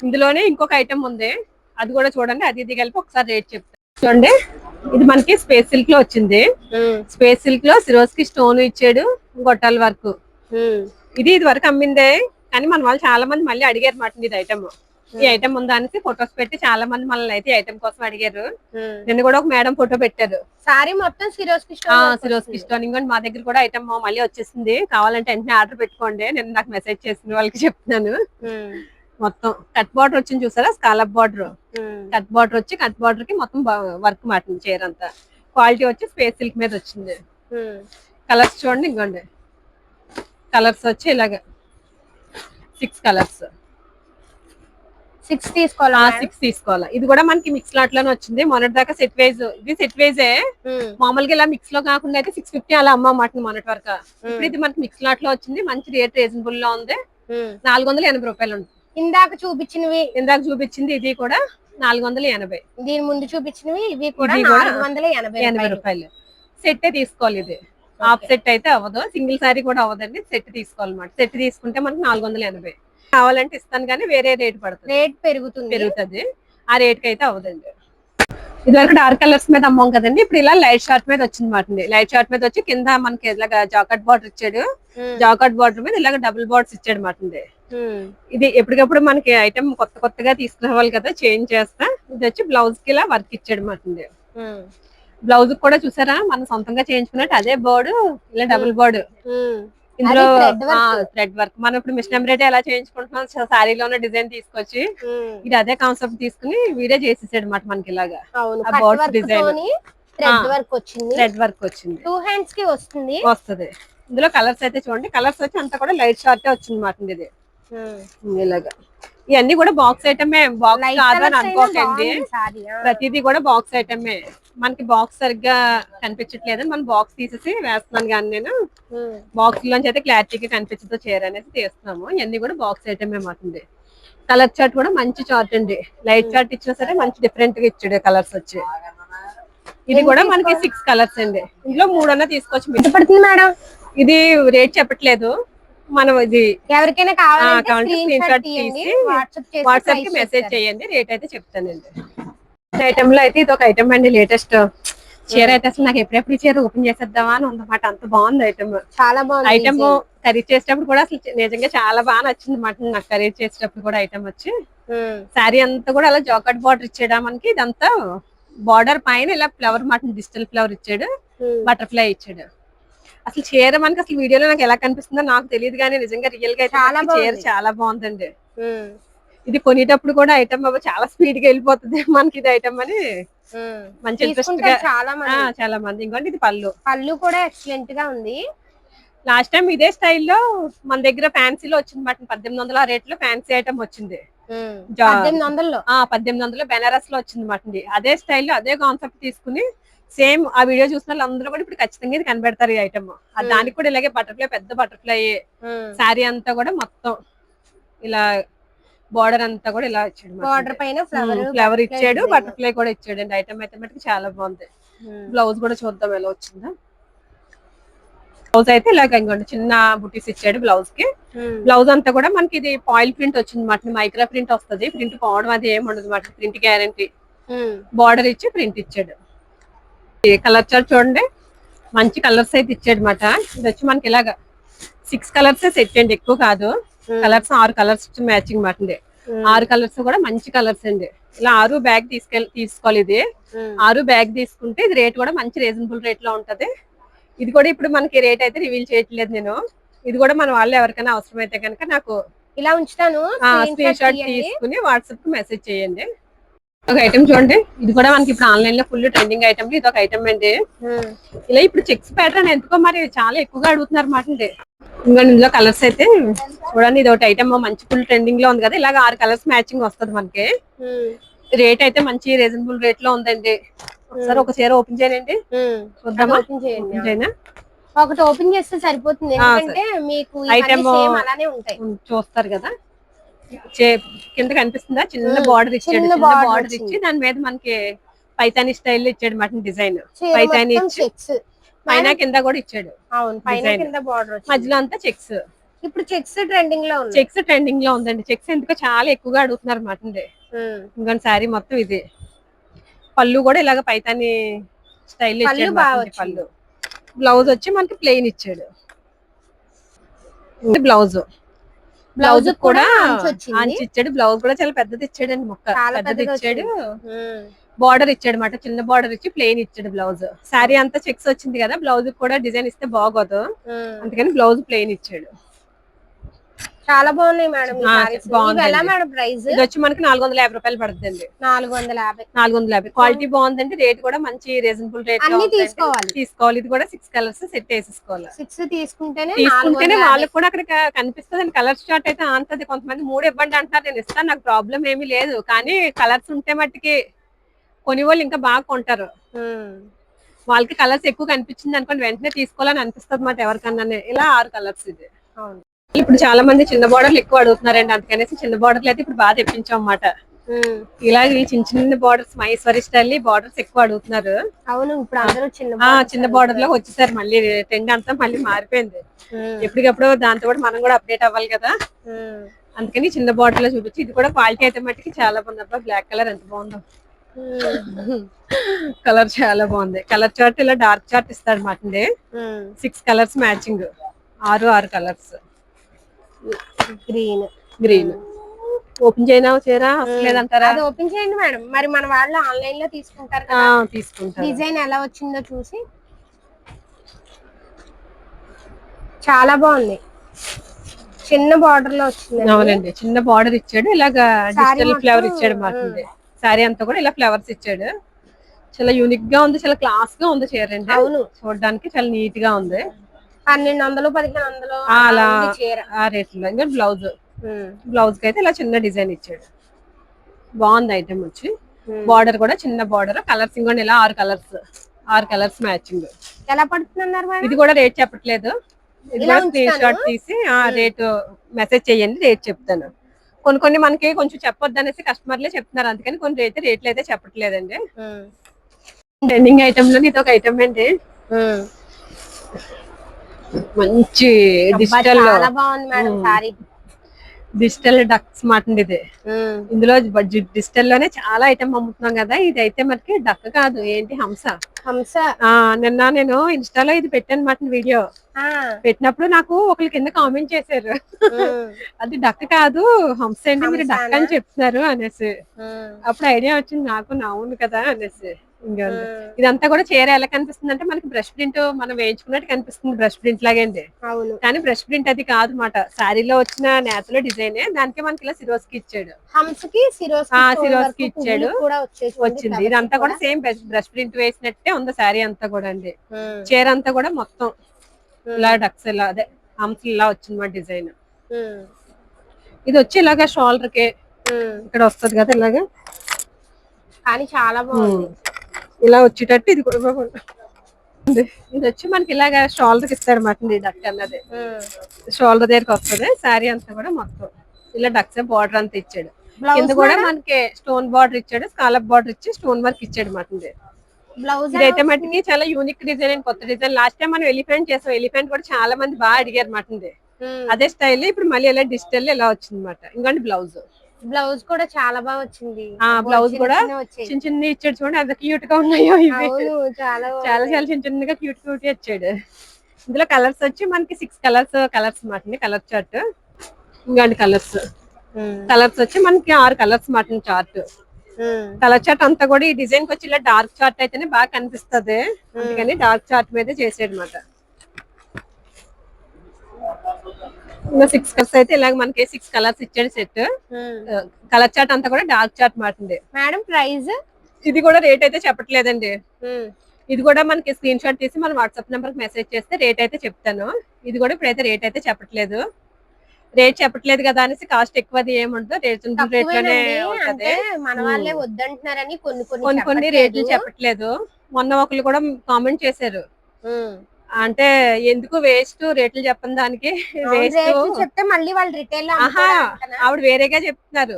ఇందులోనే ఇంకొక ఐటమ్ ఉంది, అది కూడా చూడండి. అది కలిపి ఒకసారి రేట్ చెప్తాను చూడండి. ఇది మనకి స్పేస్ సిల్క్ లో వచ్చింది. స్పేస్ సిల్క్ లో సిరోస్కి స్టోన్ ఇచ్చాడు, గొట్టాల వర్క్. ఇది వరకు అమ్మిందే, కానీ మన వాళ్ళు చాలా మంది మళ్ళీ అడిగారు మాట ఇది ఐటమ్. ఈ ఐటమ్ ఉందా అనేసి ఫొటోస్ పెట్టి చాలా మంది మనల్ని అయితే ఐటమ్ కోసం అడిగారు. నిన్న కూడా ఒక మేడం ఫోటో పెట్టారు. సారీ మొత్తం సిరోస్కి స్టోన్. ఇంకోటి మా దగ్గర కూడా ఐటమ్ మళ్ళీ వచ్చేసింది, కావాలంటే వెంటనే ఆర్డర్ పెట్టుకోండి. నేను నాకు మెసేజ్ చేసిన వాళ్ళకి చెప్తున్నాను. మొత్తం కట్ బార్డర్ వచ్చింది చూసారా, స్కాలప్ బార్డర్. కట్ బార్డర్ వచ్చి కట్ బార్డర్ కి మొత్తం వర్క్ మాట. చీర అంతా క్వాలిటీ వచ్చి స్పేస్ సిల్క్ మీద వచ్చింది. కలర్స్ చూడండి, ఇంకోండి కలర్స్ వచ్చి ఇలాగ 6 కలర్స్. 6 తీసుకోవాలా? 6 తీసుకోవాలా. ఇది కూడా మనకి మిక్స్ లాట్ లోనే వచ్చింది. మొన్నటి దాకా సెట్ వైజ్, ఇది సెట్ వైజే. మామూలుగా ఇలా మిక్స్ లో కాకుండా అయితే 650 అలా అమ్మమాట మొన్నటి వరకు. ఇప్పుడు ఇది మనకి మిక్స్ లాట్ లో వచ్చింది, మంచి రేట్ రీజనబుల్ లో ఉంది. 480 రూపాయలు ఉంటుంది. ఇందాక చూపించింది ఇది కూడా 480. దీని ముందు చూపించినవి ఇవి కూడా 480 రూపాయలు. సెట్ తీసుకోవాలి. ఇది హాఫ్ సెట్ అయితే అవ్వదు, సింగిల్ సారీ కూడా అవ్వదండి. సెట్ తీసుకోవాలన్నమాట. సెట్ తీసుకుంటే మనకి 480. కావాలంటే ఇస్తాను, కానీ వేరే రేట్ పడుతుంది, రేట్ పెరుగుతుంది. ఆ రేట్ కి అయితే అవ్వదండి. ఇది వరకు డార్క్ కలర్స్ మీద అమ్మాం కదండి, ఇప్పుడు ఇలా లైట్ షార్ట్ మీద వచ్చింది మాట. లైట్ షార్ట్ మీద వచ్చి కింద మనకి ఇలాగా జాకెట్ బార్డర్ ఇచ్చాడు. జాకెట్ బార్డర్ మీద ఇలాగ డబుల్ బార్డర్స్ ఇచ్చాడు మాట. ఇది ఎప్పటికప్పుడు మనకి ఐటమ్ కొత్తగా తీసుకురావాలి కదా, చేంజ్ చేస్తా. ఇది వచ్చి బ్లౌజ్ కి ఇలా వర్క్ ఇచ్చాడు మాట. బ్లౌజ్ కూడా చూసారా, మనం సొంతంగా చేయించుకున్నట్టు అదే బోర్డు, ఇలా డబుల్ బోర్డు. ఇందులో థ్రెడ్ వర్క్. మనం ఇప్పుడు మిషన్ ఎంబ్రాయిడరీ ఎలా చేయించుకుంటున్నాం, సారీలోనే డిజైన్ తీసుకొచ్చి ఇది అదే కాన్సెప్ట్ తీసుకుని వీడే చేసేసాడు మాట మనకి. ఇలాగా బోర్డ్స్ డిజైన్ థ్రెడ్ వర్క్ వచ్చింది. 2 హ్యాండ్స్ కి వస్తుంది. ఇందులో కలర్స్ అయితే చూడండి, కలర్స్ వచ్చి అంతా కూడా లైట్ షార్ట్ వచ్చింది మాట. ఇది ఇలాగా ఇవన్నీ కూడా బాక్స్ ఐటమే, బాక్స్ కాదని అనుకోకండి. ప్రతిదీ కూడా బాక్స్ ఐటమే. మనకి బాక్స్ సరిగ్గా కనిపించట్లేదు, మనం బాక్స్ తీసేసి వేస్తున్నాను. కానీ నేను బాక్స్ లోంచి అయితే క్లారిటీగా కనిపించదో చీర అనేది తీస్తున్నాము. ఇవన్నీ కూడా బాక్స్ ఐటమే మాకుంది. కలర్ చార్ట్ కూడా మంచి చార్ట్ అండి. లైట్ చార్ట్ ఇచ్చినా సరే మంచి డిఫరెంట్ గా ఇచ్చాడు కలర్స్ వచ్చి. ఇది కూడా మనకి 6 కలర్స్ అండి. ఇందులో 3 అన్నా తీసుకోవచ్చు. పడుతుంది మేడం, ఇది రేట్ చెప్పట్లేదు. మనం ఇది ఎవరికైనా కావాలంటే స్క్రీన్ షాట్ తీసి వాట్సాప్ కి మెసేజ్ చేయండి, రేట్ అయితే చెప్తానండి. ఐటమ్ లో అయితే ఇది ఒక ఐటమ్ అండి, లేటెస్ట్ చీర అయితే. అసలు నాకు ఎప్పుడెప్పుడు చీర ఓపెన్ చేసేద్దామా అని ఉందన్నమాట, అంత బాగుంది ఐటమ్. చాలా బాగుంది. ఐటమ్ ఖరీదు చేసేటప్పుడు కూడా అసలు నిజంగా చాలా బాగా నచ్చింది అన్నమాట నాకు. ఖరీదు చేసేటప్పుడు కూడా ఐటమ్ వచ్చి శారీ అంతా కూడా అలా జాకెట్ బార్డర్ ఇచ్చాడా మనకి. ఇదంతా బార్డర్ పైన ఇలా ఫ్లవర్ మాట, డిజిటల్ ఫ్లవర్ ఇచ్చాడు, బటర్ఫ్లై ఇచ్చాడు. అసలు చీర మనకి అసలు వీడియోలో నాకు ఎలా కనిపిస్తుందో నాకు తెలియదు, కానీ నిజంగా రియల్ గా చీర చాలా బాగుందండి. ఇది కొనేటప్పుడు కూడా ఐటమ్ చాలా స్పీడ్ గా వెళ్ళిపోతుంది మనకి ఇది ఐటమ్ అని మంచి ఇంట్రెస్ట్ గా చాలా మంది. ఇంకోటి ఇది పళ్ళు కూడా ఎక్సలెంట్ గా ఉంది. లాస్ట్ టైం ఇదే స్టైల్లో మన దగ్గర ఫ్యాన్సీలో వచ్చింది మాట. 1800 ఆ రేట్ లో ఫ్యాన్సీ ఐటమ్ వచ్చింది. 1800 బెనారస్ లో వచ్చింది మాట. అదే స్టైల్లో అదే కాన్సెప్ట్ తీసుకుని సేమ్ ఆ వీడియో చూసిన వాళ్ళు అందరూ కూడా ఇప్పుడు ఖచ్చితంగా ఇది కనిపెడతారు ఈ ఐటమ్. దానికి కూడా ఇలాగే బటర్ఫ్లై, పెద్ద బటర్ఫ్లై శారీ అంతా కూడా మొత్తం ఇలా బార్డర్ అంతా కూడా ఇలా ఇచ్చాడు. బార్డర్ పైన ఫ్లవర్ ఇచ్చాడు, బటర్ఫ్లై కూడా ఇచ్చాడు అండి. ఐటమ్ అయితే మటుకు చాలా బాగుంది. బ్లౌజ్ కూడా చూద్దాం ఎలా వచ్చిందా. బ్లౌజ్ అయితే ఇలా ఇంకోండి చిన్న బుటీస్ ఇచ్చాడు బ్లౌజ్ కి. బ్లౌజ్ అంతా కూడా మనకి ఇది పాయిల్ ప్రింట్ వచ్చింది మాట. మైక్రో ప్రింట్ వస్తుంది, ప్రింట్ పోవడం అది ఏమి ఉండదు మాట. Print guarantee. బార్డర్ ఇచ్చి ప్రింట్ ఇచ్చాడు. కలర్ చార్ట్ చూడండి, మంచి కలర్స్ అయితే ఇచ్చాడు అనమాట. ఇది వచ్చి మనకి ఇలాగ 6 కలర్స్ సెట్ అండి, ఎక్కువ కాదు. కలర్స్ 6 కలర్స్ మ్యాచింగ్ మాట అండి. 6 కలర్స్ కూడా మంచి కలర్స్ అండి. ఇలా 6 బ్యాగ్ తీసుకోవాలి. ఇది 6 బ్యాగ్ తీసుకుంటే ఇది రేట్ కూడా మంచి రీజనబుల్ రేట్ లో ఉంటది. ఇది కూడా ఇప్పుడు మనకి రేట్ అయితే రివీల్ చేయట్లేదు నేను. ఇది కూడా మన వాళ్ళు ఎవరికైనా అవసరం అయితే కనుక నాకు ఇలా ఉంచుతాను, స్క్రీన్ షాట్ తీసుకుని వాట్సాప్ కి మెసేజ్ చేయండి. ఒక ఐటమ్ చూడండి, ఇది కూడా మనకి ఇప్పుడు ఆన్లైన్ లో ఫుల్ ట్రెండింగ్ ఐటమ్. ఇది ఒక ఐటమ్ అండి. ఇలా ఇప్పుడు చెక్స్ ప్యాటర్న్ ఎందుకో మరి చాలా ఎక్కువగా అడుగుతున్నారు మాట అండి. ఇంకా ఇందులో కలర్స్ అయితే చూడండి, ఇది ఒకటి ఐటమ్ మంచి ఫుల్ ట్రెండింగ్ లో ఉంది కదా. ఇలాగ 6 కలర్స్ మ్యాచింగ్ వస్తుంది మనకి. రేట్ అయితే మంచి రీజనబుల్ రేట్ లో ఉందండి. ఒకసారి ఒక చీర ఓపెన్ చేయండి చూద్దామా. ఒకటి ఓపెన్ చేస్తే సరిపోతుంది, ఎందుకంటే మీకు ఐటమ్ అలానే ఉంటాయి. చూస్తారు కదా, కింద కనిపిస్తుందా చిన్న బార్డర్ ఇచ్చాడు. చిన్న బార్డర్ ఇచ్చి దాని మీద మనకి పైతాని స్టైల్ ఇచ్చాడు మాట డిజైన్. పైతాని ఇచ్చి పైన కింద కూడా ఇచ్చాడు. అవును, పైన కింద బార్డర్, మధ్యలో అంతా చెక్స్. ఇప్పుడు చెక్స్ ట్రెండింగ్ లో ఉంది. చెక్స్ ట్రెండింగ్ లో ఉందండి. చెక్స్ ఎందుకో చాలా ఎక్కువగా అడుగుతున్నారు మాట. ఇంకా శారీ మొత్తం ఇది. పళ్ళు కూడా ఇలాగ పైతాని స్టైల్ ఇచ్చాడు పళ్ళు. బ్లౌజ్ వచ్చి మనకి ప్లెయిన్ ఇచ్చాడు. బ్లౌజ్ కూడా అంచు ఇచ్చాడు. బ్లౌజ్ కూడా చాలా పెద్దది ఇచ్చాడు అండి, ముక్క పెద్దది ఇచ్చాడు. బార్డర్ ఇచ్చాడు మాట, చిన్న బార్డర్ ఇచ్చి ప్లెయిన్ ఇచ్చాడు బ్లౌజ్. శారీ అంతా చెక్స్ వచ్చింది కదా, బ్లౌజ్ కూడా డిజైన్ ఇస్తే బాగోదు, అందుకని బ్లౌజ్ ప్లెయిన్ ఇచ్చాడు. చాలా బాగున్నాయి మేడం. ప్రైస్ ఇది వచ్చి మనకి 450 రూపాయలు పడుతుంది. 450 క్వాలిటీ బాగుందండి. రేట్ కూడా మంచి రీజనబుల్ రేట్ తీసుకోవాలి. ఇది కూడా 6 కలర్స్ సెట్ వేసేసుకోవాలి. 6 తీసుకుంటేనే వాళ్ళకి కూడా అక్కడ కనిపిస్తుంది. కలర్ స్టార్ట్ అయితే అంతది. కొంతమంది 3 ఇవ్వండి అంటారు, నేను ఇస్తాను, నాకు ప్రాబ్లం ఏమీ లేదు. కానీ కలర్స్ ఉంటే మట్టికి కొని వాళ్ళు ఇంకా బాగా కొంటారు. వాళ్ళకి కలర్స్ ఎక్కువ కనిపించింది అనుకోండి, వెంటనే తీసుకోవాలని అనిపిస్తుంది మాట ఎవరికన్నా. ఇలా 6 కలర్స్ ఇది. ఇప్పుడు చాలా మంది చిన్న బార్డర్లు ఎక్కువ అడుగుతున్నారండి, అందుకనేసి చిన్న బార్డర్లు అయితే ఇప్పుడు బాగా తెప్పించాం అన్నమాట. ఇలా చిన్న చిన్న బార్డర్స్ మహేశ్వరి స్టైల్ బార్డర్స్ ఎక్కువ అడుగుతున్నారు. అవును, ఇప్పుడు అందరూ చిన్న బార్డర్ లో వచ్చేసారు. మళ్ళీ ట్రెండ్ అంతా మళ్ళీ మారిపోయింది. ఎప్పటికప్పుడు దాంతో కూడా మనం కూడా అప్డేట్ అవ్వాలి కదా, అందుకని చిన్న బార్డర్ లో చూపించి. ఇది కూడా క్వాలిటీ అయితే మట్టికి చాలా బాగుంది. అబ్బా, బ్లాక్ కలర్ ఎంత బాగుందో. కలర్ చాలా బాగుంది. కలర్ చార్ట్ ఇలా డార్క్ చార్ట్ ఇస్తాడు మాట. 6 colours matching, 6 colours. Green open చేయనా చీర లేదంటారా? అది ఓపెన్ చేయండి మేడం. మరి మన వాళ్ళు ఆన్లైన్ లో తీసుకుంటారు కదా, తీసుకుంటారు. డిజైన్ ఎలా వచ్చిందో చూసి. చాలా బాగుంది, చిన్న బార్డర్ లో వచ్చింది. అవునండి, చిన్న బార్డర్ ఇచ్చాడు. ఇలాగా డిజిటల్ ఫ్లవర్ ఇచ్చాడు మాట. శారీ అంతా కూడా ఇలా ఫ్లవర్స్ ఇచ్చాడు. చాలా యూనిక్ గా ఉంది, చాలా క్లాస్ గా ఉంది చీర అండి. అవును, చూడడానికి చాలా నీట్ గా ఉంది. 1200 1500 అలా ఆ రేట్ లో. ఇంకా బ్లౌజ్ కి అయితే ఇలా చిన్న డిజైన్ ఇచ్చాడు. బాగుంది ఐటమ్ వచ్చి. బార్డర్ కూడా చిన్న బార్డర్. కలర్స్ ఇంకోండి ఇలా 6 కలర్స్ మ్యాచింగ్. ఎలా పడుతున్నారు? ఇది కూడా రేట్ చెప్పట్లేదు. ఇది కూడా స్క్రీన్ షాట్ తీసి రేట్ మెసేజ్ చేయండి, రేట్ చెప్తాను. కొన్ని మనకి కొంచెం చెప్పొద్దు అనేసి కస్టమర్లే చెప్తున్నారు, అందుకని కొన్ని రేట్లు అయితే చెప్పట్లేదండి. ట్రెండింగ్ ఐటమ్ లో ఇది ఒక ఐటమ్ అండి. మంచి డిజిటల్ డక్స్ మాట ఇది. ఇందులో డిజిటల్ లోనే చాలా ఐటమ్ అమ్ముతున్నాం కదా. ఇది అయితే మనకి డక్ కాదు, ఏంటి హంస. నిన్న నేను ఇన్స్టాలో ఇది పెట్టాను మాట వీడియో. పెట్టినప్పుడు నాకు ఒకరి కింద కామెంట్ చేశారు, అది డక్ కాదు హంస అండి, మీరు డక్ అని చెప్తున్నారు అనేసి. అప్పుడు ఐడియా వచ్చింది నాకు, అవును కదా అనేసి. ఇదంతా కూడా చీర ఎలా కనిపిస్తుంది అంటే మనకి బ్రష్ ప్రింట్ మనం వేయించుకున్నట్టు కనిపిస్తుంది, బ్రష్ ప్రింట్ లాగండి. కానీ బ్రష్ ప్రింట్ అది కాదు మాట. శారీలో వచ్చిన నేతలో డిజైన్, దానికి మనకి ఇలా సిరోస్కి ఇచ్చాడు. సిరోస్కి ఇచ్చాడు వచ్చింది. ఇదంతా కూడా సేమ్ బ్రష్ ప్రింట్ వేసినట్టే ఉంది శారీ అంతా కూడా అండి. చీర అంతా కూడా మొత్తం ఇలా డక్స్ ఇలా అదే హంసలు ఇలా వచ్చింది మా డిజైన్. ఇది వచ్చి ఇలాగా షోల్డర్ కి ఇక్కడ వస్తుంది కదా ఇలాగా. కానీ చాలా బాగుంది ఇలా వచ్చేటట్టు. ఇది కూడా ఇది వచ్చి మనకి ఇలాగా షోల్డర్ కి ఇస్తాడు మాట డక్ అన్నది. షోల్డర్ దగ్గరికి వస్తుంది. శారీ అంతా కూడా మొత్తం ఇలా డక్స్ బార్డర్ అంతా ఇచ్చాడు. కింద కూడా మనకి స్టోన్ బార్డర్ ఇచ్చాడు, స్కాలప్ బార్డర్ ఇచ్చి స్టోన్ వర్క్ ఇచ్చాడు మాట. ఇదైతే మట్టికి చాలా యూనిక్ డిజైన్, కొత్త డిజైన్. లాస్ట్ టైం మనం ఎలిఫెంట్ చేసాం. ఎలిఫెంట్ కూడా చాలా మంది బాగా అడిగారు మాట. అదే స్టైల్ ఇప్పుడు మళ్ళీ ఇలా డిజిటల్ ఇలా వచ్చింది మాట. ఇంకోండి బ్లౌజ్ బ్లౌజ్ కూడా చాలా బాగా వచ్చింది. బ్లౌజ్ కూడా వచ్చాయి. చిన్న చిన్న ఇచ్చాడు చూడండి, ఎంత క్యూట్ గా ఉన్నాయో ఇవి. అవును, చాలా చాలా చాలా చిన్న చిన్నగా క్యూట్ క్యూట్ ఇచ్చాడు. ఇందులో కలర్స్ వచ్చి మనకి 6 కలర్స్ మాట, కలర్ చార్ట్. ఇంకోండి కలర్స్ వచ్చి మనకి 6 కలర్స్ మాట చార్ట్. కలర్ చార్ట్ అంతా కూడా ఈ డిజైన్ వచ్చి ఇలా డార్క్ చార్ట్ అయితేనే బాగా కనిపిస్తుంది, అందుకని డార్క్ చార్ట్ మీద చేసాడు అనమాట. ఇంకా 6 కలర్స్ అయితే ఇలాగ మనకి 6 కలర్స్ ఇచ్చాడు సెట్. కలర్ చార్ట్ అంతా కూడా డార్క్ చార్ట్ మాట అండి. మేడం ప్రైస్ ఇది కూడా రేట్ అయితే చెప్పట్లేదండి. ఇది కూడా మనకి స్క్రీన్ షాట్ తీసి మన వాట్సాప్ నెంబర్ కి మెసేజ్ చేస్తే రేట్ అయితే చెప్తాను. ఇది కూడా ఇప్పుడైతే రేట్ అయితే చెప్పట్లేదు. రేట్ చెప్పట్లేదు కదా అనేసి కాస్ట్ ఎక్కువది ఏముండదు, రీజనబుల్ రేట్ లోనే ఉంటది. మన వాళ్ళే వద్దంటున్నారని కొన్ని రేట్లు చెప్పట్లేదు. మొన్న ఒకళ్ళు కూడా కామెంట్ చేశారు, అంటే ఎందుకు వేస్ట్ రేట్లు చెప్పని దానికి వేస్ట్ చెప్తే మళ్ళీ వాళ్ళు రిటైల్ ఆవిడ వేరేగా చెప్తున్నారు.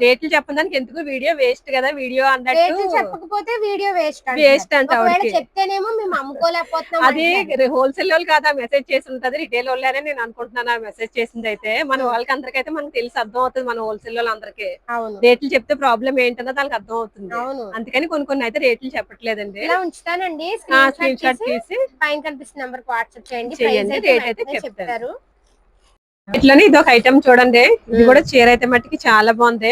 రేట్లు చెప్పని దానికి ఎందుకు వీడియో వేస్ట్ కదా, వీడియో అన్నట్టు. చెప్పకపోతే వీడియో వేస్ట్ అంట చెప్తేనేమో మేము అమ్ముకోలేకపోతున్నాం. అది హోల్సేల్ వాళ్ళు కాదా మెసేజ్ చేసి ఉంటది, రిటైల్ వాళ్ళనే నేను అనుకుంటున్నాను. ఆ మెసేజ్ చేసింది అయితే మన వాళ్ళకి అందరికైతే మనకు తెలిసి అర్థం అవుతుంది, మన హోల్సేల్ వాళ్ళందరికీ రేట్లు చెప్తే ప్రాబ్లం ఏంటన్నది వాళ్ళకి అర్థం అవుతుంది. అందుకని కొన్ని అయితే రేట్లు చెప్పట్లేదండి. ఉంచుతానండి, స్క్రీన్ షాట్ తీసి పైన నంబర్ వాట్సాప్ చేయండి, రేట్ అయితే చెప్తారు. ఇట్లానే ఇది ఒక ఐటమ్ చూడండి, ఇది కూడా చీర అయితే మట్టికి చాలా బాగుంది.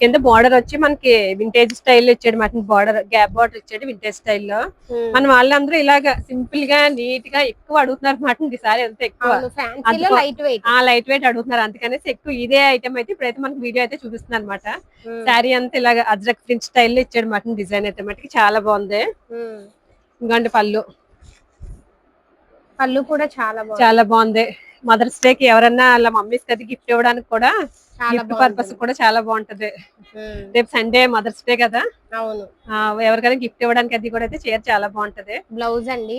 కింద బార్డర్ వచ్చి మనకి వింటేజ్ స్టైల్ ఇచ్చాడు మాట, బార్డర్ గ్యాప్ బార్డర్ ఇచ్చాడు వింటేజ్ స్టైల్లో. మన వాళ్ళందరూ ఇలాగా సింపుల్ గా నీట్ గా ఎక్కువ అడుగుతున్నారు మాట. ఈసారి ఎంత ఎక్కువ లైట్ వెయిట్ అడుగుతున్నారు, అందుకనేసి ఎక్కువ ఇదే ఐటమ్ అయితే ఇప్పుడైతే మనకి వీడియో అయితే చూపిస్తున్నారు అనమాట. శారీ అంతా ఇలాగ అజ్రక్ ప్రింట్ స్టైల్లో ఇచ్చాడు మాట, డిజైన్ అయితే మట్టికి చాలా బాగుంది. ఇంకంటే పళ్ళు కూడా చాలా బాగుంది. మదర్స్ డే కి ఎవరన్నా వాళ్ళ మమ్మీస్ కి గిఫ్ట్ ఇవ్వడానికి కూడా, గిఫ్ట్ పర్పస్ కూడా చాలా బాగుంటది. రేపు సండే మదర్స్ డే కదా, ఎవరికైనా గిఫ్ట్ ఇవ్వడానికి అది కూడా అయితే చీర చాలా బాగుంటది. బ్లౌజ్ అండి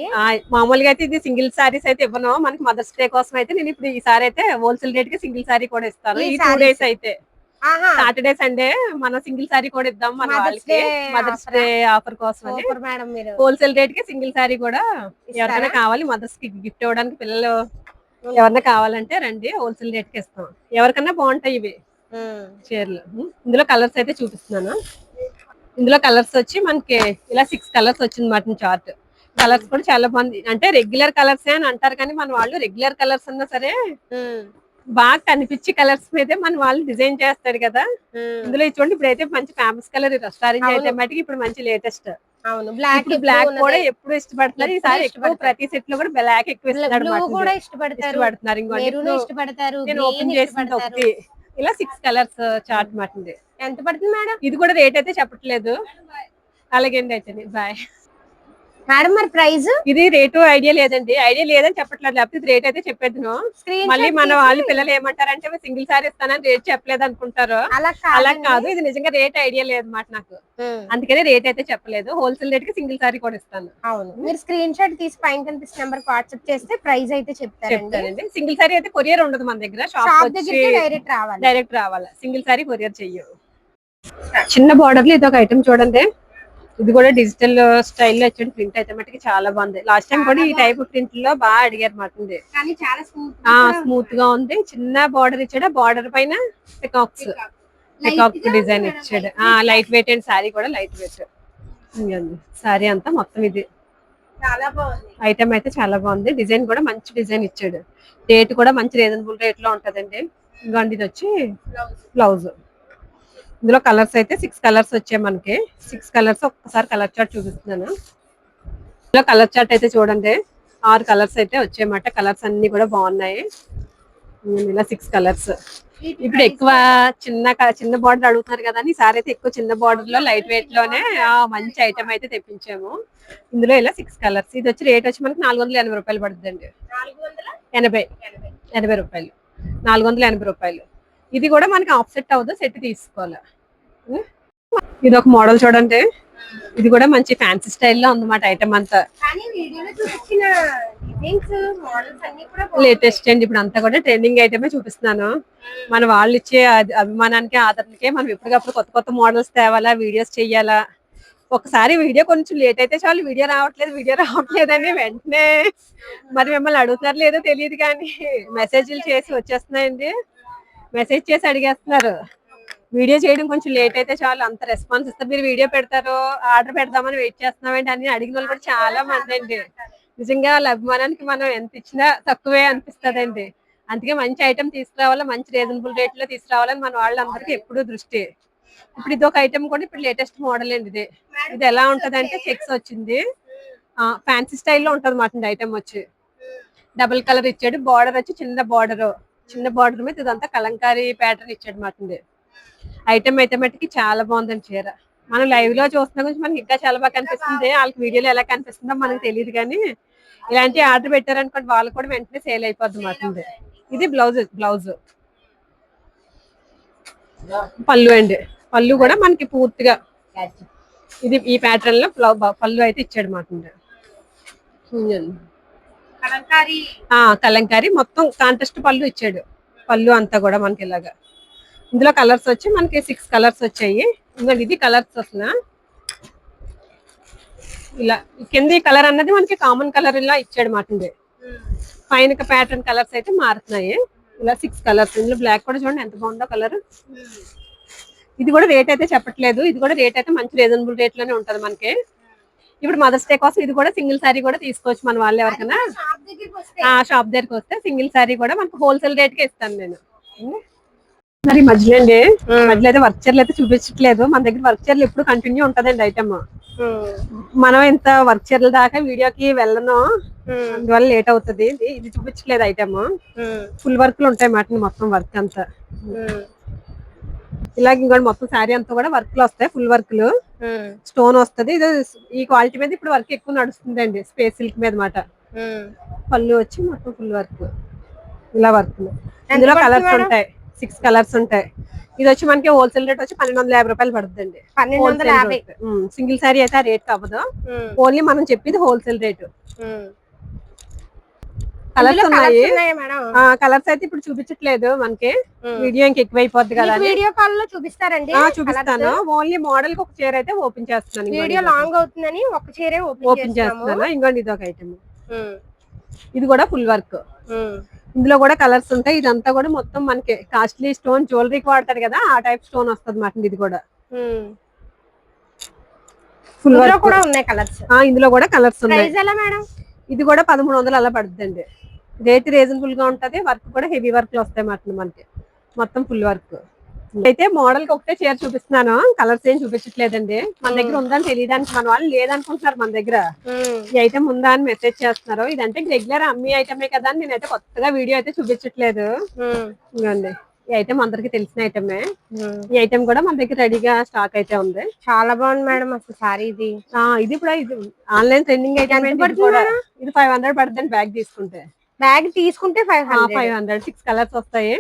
మామూలుగా అయితే ఇది సింగిల్ సారీస్ అయితే ఇవ్వను, మనకి మదర్స్ డే కోసం అయితే నేను ఇప్పుడు ఈ సారీ అయితే హోల్సేల్ రేట్ కి సింగిల్ సారీ కూడా ఇస్తాను. ఈ 2 days అయితే సాటర్డే సండే మనం సింగిల్ సారీ కూడా ఇద్దాం మన వాళ్ళకి, మదర్స్ డే ఆఫర్ కోసం హోల్సేల్ రేట్ కి సింగిల్ సారీ కూడా ఎవరికైనా కావాలి మదర్స్ కి గిఫ్ట్ ఇవ్వడానికి, పిల్లలు ఎవరన్నా కావాలంటే రండి, హోల్సేల్ రేట్ కి ఇస్తాం. ఎవరికన్నా బాగుంటాయి ఇవి చీరలు. ఇందులో కలర్స్ అయితే చూపిస్తున్నాను. ఇందులో కలర్స్ వచ్చి మనకి ఇలా 6 కలర్స్ వచ్చింది మాట చార్ట్. కలర్స్ కూడా చాలా బాగుంది, అంటే రెగ్యులర్ కలర్స్ అని అంటారు కానీ మన వాళ్ళు రెగ్యులర్ కలర్స్ అన్నా సరే బాగా కనిపించి కలర్స్ మీద మన వాళ్ళు డిజైన్ చేస్తారు కదా. ఇందులో చూడండి ఇప్పుడైతే మంచి ఫేమస్ కలర్ రెస్టారెంట్ అయితే మటుకి ఇప్పుడు మంచి లేటెస్ట్. బ్లాక్ కూడా ఎప్పుడు ఇష్టపడతారు, ఈసారి ఎక్కువ ప్రతి సెట్ లో కూడా బ్లాక్ ఎక్కువ ఇష్టపడుతున్నారు. ఇష్టపడతారు. నేను ఓపెన్ చేసింది ఒకటి ఇలా 6 కలర్స్ చార్ట్ మాట. ఎంత పడుతుంది మేడం? ఇది కూడా రేట్ అయితే చెప్పట్లేదు. అలాగే అండి, అయితే బాయ్ మేడం. మరి ప్రైస్ ఇది రేటు ఐడియా లేదని చెప్పట్లేదు, లేకపోతే రేట్ అయితే చెప్పేద్దును. మళ్ళీ మన వాళ్ళు పిల్లలు ఏమంటారంటే సింగిల్ సారీ ఇస్తానని రేట్ చెప్పలేదు అనుకుంటారు. అలా కాదు, ఇది నిజంగా రేట్ ఐడియా లేదు మాట నాకు, అందుకని రేట్ అయితే చెప్పలేదు. హోల్సేల్ రేట్ కి సింగిల్ సారీ కూడా ఇస్తాను. అవును, మీరు స్క్రీన్ షాట్ తీసి పైన కనిపిస్తున్న నెంబర్ వాట్సాప్ చేస్తే ప్రైస్ అయితే చెప్తారండి. సింగిల్ సారీ అయితే కొరియర్ ఉండదు మన దగ్గర, షాప్ డైరెక్ట్ రావాలి. సింగిల్ సారీ కొరియర్ చెయ్యు. చిన్న బార్డర్ లో ఇది ఒక ఐటమ్ చూడండి, ఇది కూడా డిజిటల్ స్టైల్లో వచ్చే ప్రింట్ అయితే మటుకి చాలా బాగుంది. లాస్ట్ టైం కూడా ఈ టైప్ ప్రింట్ లో బాగా అడిగారు మాట, స్మూత్ గా ఉంది. చిన్న బార్డర్ ఇచ్చాడు, బార్డర్ పైన పికాక్ డిజైన్ ఇచ్చాడు. లైట్ వెయిట్ అండ్ సారీ కూడా లైట్ వెయిట్. సారీ అంతా మొత్తం ఇది ఐటమ్ అయితే చాలా బాగుంది. డిజైన్ కూడా మంచి డిజైన్ ఇచ్చాడు. రేట్ కూడా మంచి రీజనబుల్ రేట్ లో ఉంటదండి. ఇంకోండి ఇది వచ్చి బ్లౌజ్. ఇందులో కలర్స్ అయితే 6 కలర్స్ వచ్చాయి మనకి. 6 కలర్స్ ఒక్కసారి కలర్ చార్ట్ చూపిస్తున్నాను. ఇందులో కలర్ చార్ట్ అయితే చూడండి 6 కలర్స్ అయితే వచ్చాయన్నమాట. కలర్స్ అన్ని కూడా బాగున్నాయి. ఇలా 6 కలర్స్. ఇప్పుడు ఎక్కువ చిన్న బార్డర్ అడుగుతున్నారు కదా అని ఈసారి అయితే ఎక్కువ చిన్న బార్డర్ లో లైట్ వెయిట్ లోనే మంచి ఐటమ్ అయితే తెప్పించాము. ఇందులో ఇలా 6 కలర్స్. ఇది వచ్చి రేట్ వచ్చి మనకి 480 రూపాయలు పడుతుందండి. 80 రూపాయలు, 480 రూపాయలు. ఇది కూడా మనకి ఆఫ్ సెట్ అవ్వదు, సెట్ తీసుకోవాలి. ఇది ఒక మోడల్ చూడండి, ఇది కూడా మంచి ఫ్యాన్సీ స్టైల్లో ఉందన్నమాట ఐటమ్ అంతా. లేటెస్ట్ అండి, ఇప్పుడు అంతా కూడా ట్రెండింగ్ ఐటమే చూపిస్తున్నాను. మన వాళ్ళు ఇచ్చే అభిమానానికి ఆదరణకే మనం ఎప్పటికప్పుడు కొత్త కొత్త మోడల్స్ తేవాలా, వీడియోస్ చెయ్యాలా. ఒకసారి వీడియో కొంచెం లేట్ అయితే చాలు, వీడియో రావట్లేదని వెంటనే మరి మిమ్మల్ని అడుగుతున్నారు లేదో తెలియదు కానీ మెసేజ్లు చేసి వచ్చేస్తున్నాయండి. మెసేజ్ చేసి అడిగేస్తున్నారు, వీడియో చేయడం కొంచెం లేట్ అయితే చాలు అంత రెస్పాన్స్ ఇస్తారు. మీరు వీడియో పెడతారు, ఆర్డర్ పెడదామని వెయిట్ చేస్తున్నామేంటి అని అడిగిన వాళ్ళు కూడా చాలా మంది అండి. నిజంగా వాళ్ళ అభిమానానికి మనం ఎంత ఇచ్చినా తక్కువే అనిపిస్తదండి. అందుకే మంచి ఐటమ్ తీసుకురావాలా, మంచి రీజనబుల్ రేట్ లో తీసుకురావాలని మన వాళ్ళందరికీ ఎప్పుడూ దృష్టి. ఇప్పుడు ఇది ఒక ఐటమ్ కూడా ఇప్పుడు లేటెస్ట్ మోడల్ అండి. ఇది ఎలా ఉంటది అంటే చెక్స్ వచ్చింది, ఫ్యాన్సీ స్టైల్లో ఉంటది మాట ఐటమ్ వచ్చి. డబుల్ కలర్ ఇచ్చాడు, బార్డర్ వచ్చి చిన్న బార్డర్ మీద ఇదంతా కలంకారీ ప్యాటర్న్ ఇచ్చాడు మాట. ఐటమ్ అయితే మట్టికి చాలా బాగుందండి చీర. మనం లైవ్ లో చూస్తున్నా కొంచెం మనకి ఇంకా చాలా బాగా కనిపిస్తుంది. వాళ్ళకి వీడియోలో ఎలా కనిపిస్తుందో మనకు తెలియదు, కానీ ఇలాంటి ఆర్డర్ పెట్టారనుకోండి వాళ్ళు కూడా వెంటనే సేల్ అయిపోద్ది మాట. ఇది బ్లౌజ్ పళ్ళు అండి. పళ్ళు కూడా మనకి పూర్తిగా ఇది ఈ ప్యాటర్న్ లో పళ్ళు అయితే ఇచ్చాడు మాట. కలంకారీ మొత్తం కాంట్రాస్ట్ పళ్ళు ఇచ్చాడు. పళ్ళు అంతా కూడా మనకి ఇలాగా. ఇందులో కలర్స్ వచ్చి మనకి 6 కలర్స్ వచ్చాయి. ఇది కలర్స్ అసలు ఇలా కింద ఈ కలర్ అన్నది మనకి కామన్ కలర్ ఇలా ఇచ్చాడు మాట. పైన ప్యాటర్న్ కలర్స్ అయితే మారుతున్నాయి. ఇలా 6 కలర్స్. ఇందులో బ్లాక్ కూడా చూడండి ఎంత బాగుందో కలర్. ఇది కూడా రేట్ అయితే చెప్పట్లేదు. ఇది కూడా రేట్ అయితే మంచి రీజనబుల్ రేట్ లోనే ఉంటది మనకి. ఇప్పుడు మదర్స్ డే కోసం ఇది కూడా సింగిల్ సారీ కూడా తీసుకోవచ్చు మన వాళ్ళు ఎవరికైనా. షాప్ దగ్గరికి వస్తే సింగిల్ సారీ కూడా మనకు హోల్సేల్ రేట్ కి ఇస్తాను నేను. మరి మధ్యలో అండి, మధ్యలో అయితే వర్క్ చీరలు అయితే చూపించట్లేదు. మన దగ్గర వర్క్ చీరలు ఎప్పుడు కంటిన్యూ ఉంటదండి ఐటమ్. మనం ఇంత వర్క్ చీరల దాకా వీడియోకి వెళ్ళను, అందువల్ల లేట్ అవుతుంది. ఇది చూపించలేదు ఐటమ్. ఫుల్ వర్క్ లు ఉంటాయి మాట, మొత్తం వర్క్ అంతా. ఇలాగ ఇంకోటి మొత్తం శారీ అంతా కూడా వర్క్ లో వస్తాయి, ఫుల్ వర్క్ లు. స్టోన్ వస్తుంది. ఇది ఈ క్వాలిటీ మీద ఇప్పుడు వర్క్ ఎక్కువ నడుస్తుంది అండి, స్పేస్ సిల్క్ మీద మాట. పళ్ళు వచ్చి మొత్తం ఫుల్ వర్క్, ఇలా వర్క్. ఇందులో కలర్స్ ఉంటాయి, 6 కలర్స్ ఉంటాయి. ఇది వచ్చి మనకి హోల్సేల్ రేట్ వచ్చి 1250 రూపాయలు పడుతుందండి. 1250. సింగిల్ సారీ అయితే ఆ రేట్ అవ్వదు, ఓన్లీ మనం చెప్పేది హోల్సేల్ రేటు. కలర్స్ ఉన్నాయి. కలర్స్ అయితే ఇప్పుడు చూపించట్లేదు మనకి, వీడియో ఇంక ఎక్కువైపోద్ది కదా. వీడియో కాల్ లో చూపిస్తారండి? చూపిస్తాను. ఓన్లీ మోడల్ కి ఒక చీర అయితే ఓపెన్ చేస్తున్నాను. వీడియో లాంగ్ అవుతుందని ఒక చీరే ఓపెన్ చేస్తున్నాను. ఇంకోటి ఇది ఒక ఐటమ్. ఇది కూడా ఫుల్ వర్క్. ఇందులో కూడా కలర్స్ ఉంటాయి. ఇదంతా కూడా మొత్తం మనకి కాస్ట్లీ స్టోన్, జ్యువెలరీకి వాడతారు కదా ఆ టైప్ స్టోన్ వస్తుంది మాట. ఇది కూడా ఫుల్ వర్క్ కూడా ఉన్నాయి కలర్స్. ఇందులో కూడా కలర్స్ ఉన్నాయి. ఇది కూడా 1300 అలా పడుతుందండి. రేట్ రీజనబుల్ గా ఉంటది. వర్క్ కూడా హెవీ వర్క్ లో వస్తాయి మాట మనకి, మొత్తం ఫుల్ వర్క్. అయితే మోడల్ కి ఒకటే చీర చూపిస్తున్నాను, కలర్స్ ఏం చూపించట్లేదండి. మన దగ్గర ఉందని తెలియడానికి మన వాళ్ళు లేదనుకుంటున్నారు మన దగ్గర. ఈ ఐటమ్ ఉందా అని మెసేజ్ చేస్తున్నారు. ఇదంటే రెగ్యులర్ అమ్మి ఐటమే కదా అని నేనైతే కొత్తగా వీడియో అయితే చూపించట్లేదు. ఇవ్వండి, ఈ ఐటమ్ అందరికి తెలిసిన ఐటమే. ఈ ఐటమ్ కూడా మన దగ్గర రెడీగా స్టాక్ అయితే ఉంది. చాలా బాగుంది మేడం అసలు సారీ. ఇది కూడా ఇది ఆన్లైన్ ట్రెండింగ్ ఐటమ్. ఇది 500 పడుతుంది బ్యాగ్ తీసుకుంటే. బ్యాగ్ తీసుకుంటే 500. 6 కలర్స్ వస్తాయి.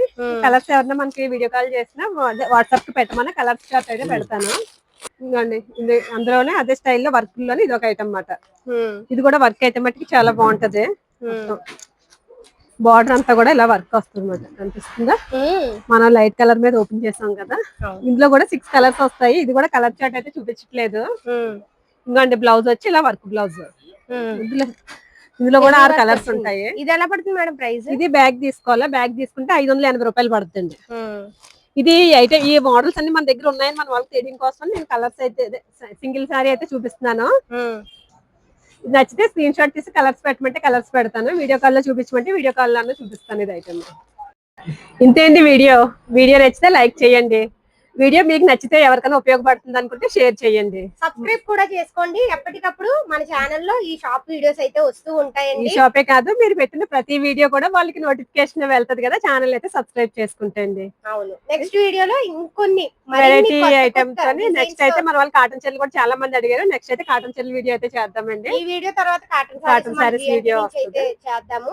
కలర్స్ ఎవరైనా మనకి వీడియో కాల్ చేసినా వాట్సాప్ కి పెట్టమన్నా కలర్స్ చార్ట్ అయితే పెడతాను. ఇంకోండి, ఇది అందులోనే అదే స్టైల్లో వర్క్ లోనే ఇది ఒక ఐటమ్ అన్నమాట. ఇది కూడా వర్క్ అయితే మట్టుకి చాలా బాగుంటది. బార్డర్ అంతా కూడా ఇలా వర్క్ వస్తుంది అన్నమాట, కనిపిస్తుందా? మనం లైట్ కలర్ మీద ఓపెన్ చేసాం కదా. ఇందులో కూడా 6 కలర్స్ వస్తాయి. ఇది కూడా కలర్ చార్ట్ అయితే చూపించట్లేదు. ఇంకోండి, బ్లౌజ్ వచ్చి ఇలా వర్క్ బ్లౌజ్. ఇందులో కూడా 6 కలర్స్ ఉంటాయి. ఇది ఎలా పడుతుంది మేడం ప్రైస్? ఇది బ్యాగ్ తీసుకోవాలా, బ్యాగ్ తీసుకుంటే 580 రూపాయలు పడుతుంది. ఇది అయితే ఈ మోడల్స్ అన్ని మన దగ్గర ఉన్నాయని మన వాళ్ళకి తెలియడం కోసం నేను కలర్స్ అయితే సింగిల్ సారీ అయితే చూపిస్తున్నాను. నచ్చితే స్క్రీన్ షాట్ తీసి కలర్స్ పెట్టమంటే కలర్స్ పెడతాను, వీడియో కాల్ లో చూపించమంటే వీడియో కాల్ లో చూపిస్తాను. ఇది ఐటమ్ ఇంతే అండి. వీడియో నచ్చితే లైక్ చేయండి. వీడియో మీకు నచ్చితే ఎవరికైనా ఉపయోగపడుతుంది అనుకుంటే షేర్ చేయండి. సబ్స్క్రైబ్ కూడా చేసుకోండి. ఎప్పటికప్పుడు మన ఛానల్లో ఈ షాప్ వీడియోస్ అయితే వస్తూ ఉంటాయండి. ఈ షాపే కాదు, మీరు పెట్టిన ప్రతి వీడియో కూడా వాళ్ళకి నోటిఫికేషన్ వెళ్తది కదా, ఛానల్ అయితే సబ్స్క్రైబ్ చేసుకుంటండి. అవును, నెక్స్ట్ వీడియోలో ఇంకొన్ని వెరైటీ ఐటమ్స్ అని. నెక్స్ట్ అయితే మన వాళ్ళు కాటన్ చీరలు కూడా చాలా మంది అడిగారు. నెక్స్ట్ అయితే కాటన్ చీరల వీడియో అయితే చేద్దామండి. ఈ వీడియో తర్వాత కాటన్ సారీస్ వీడియో చేద్దాము.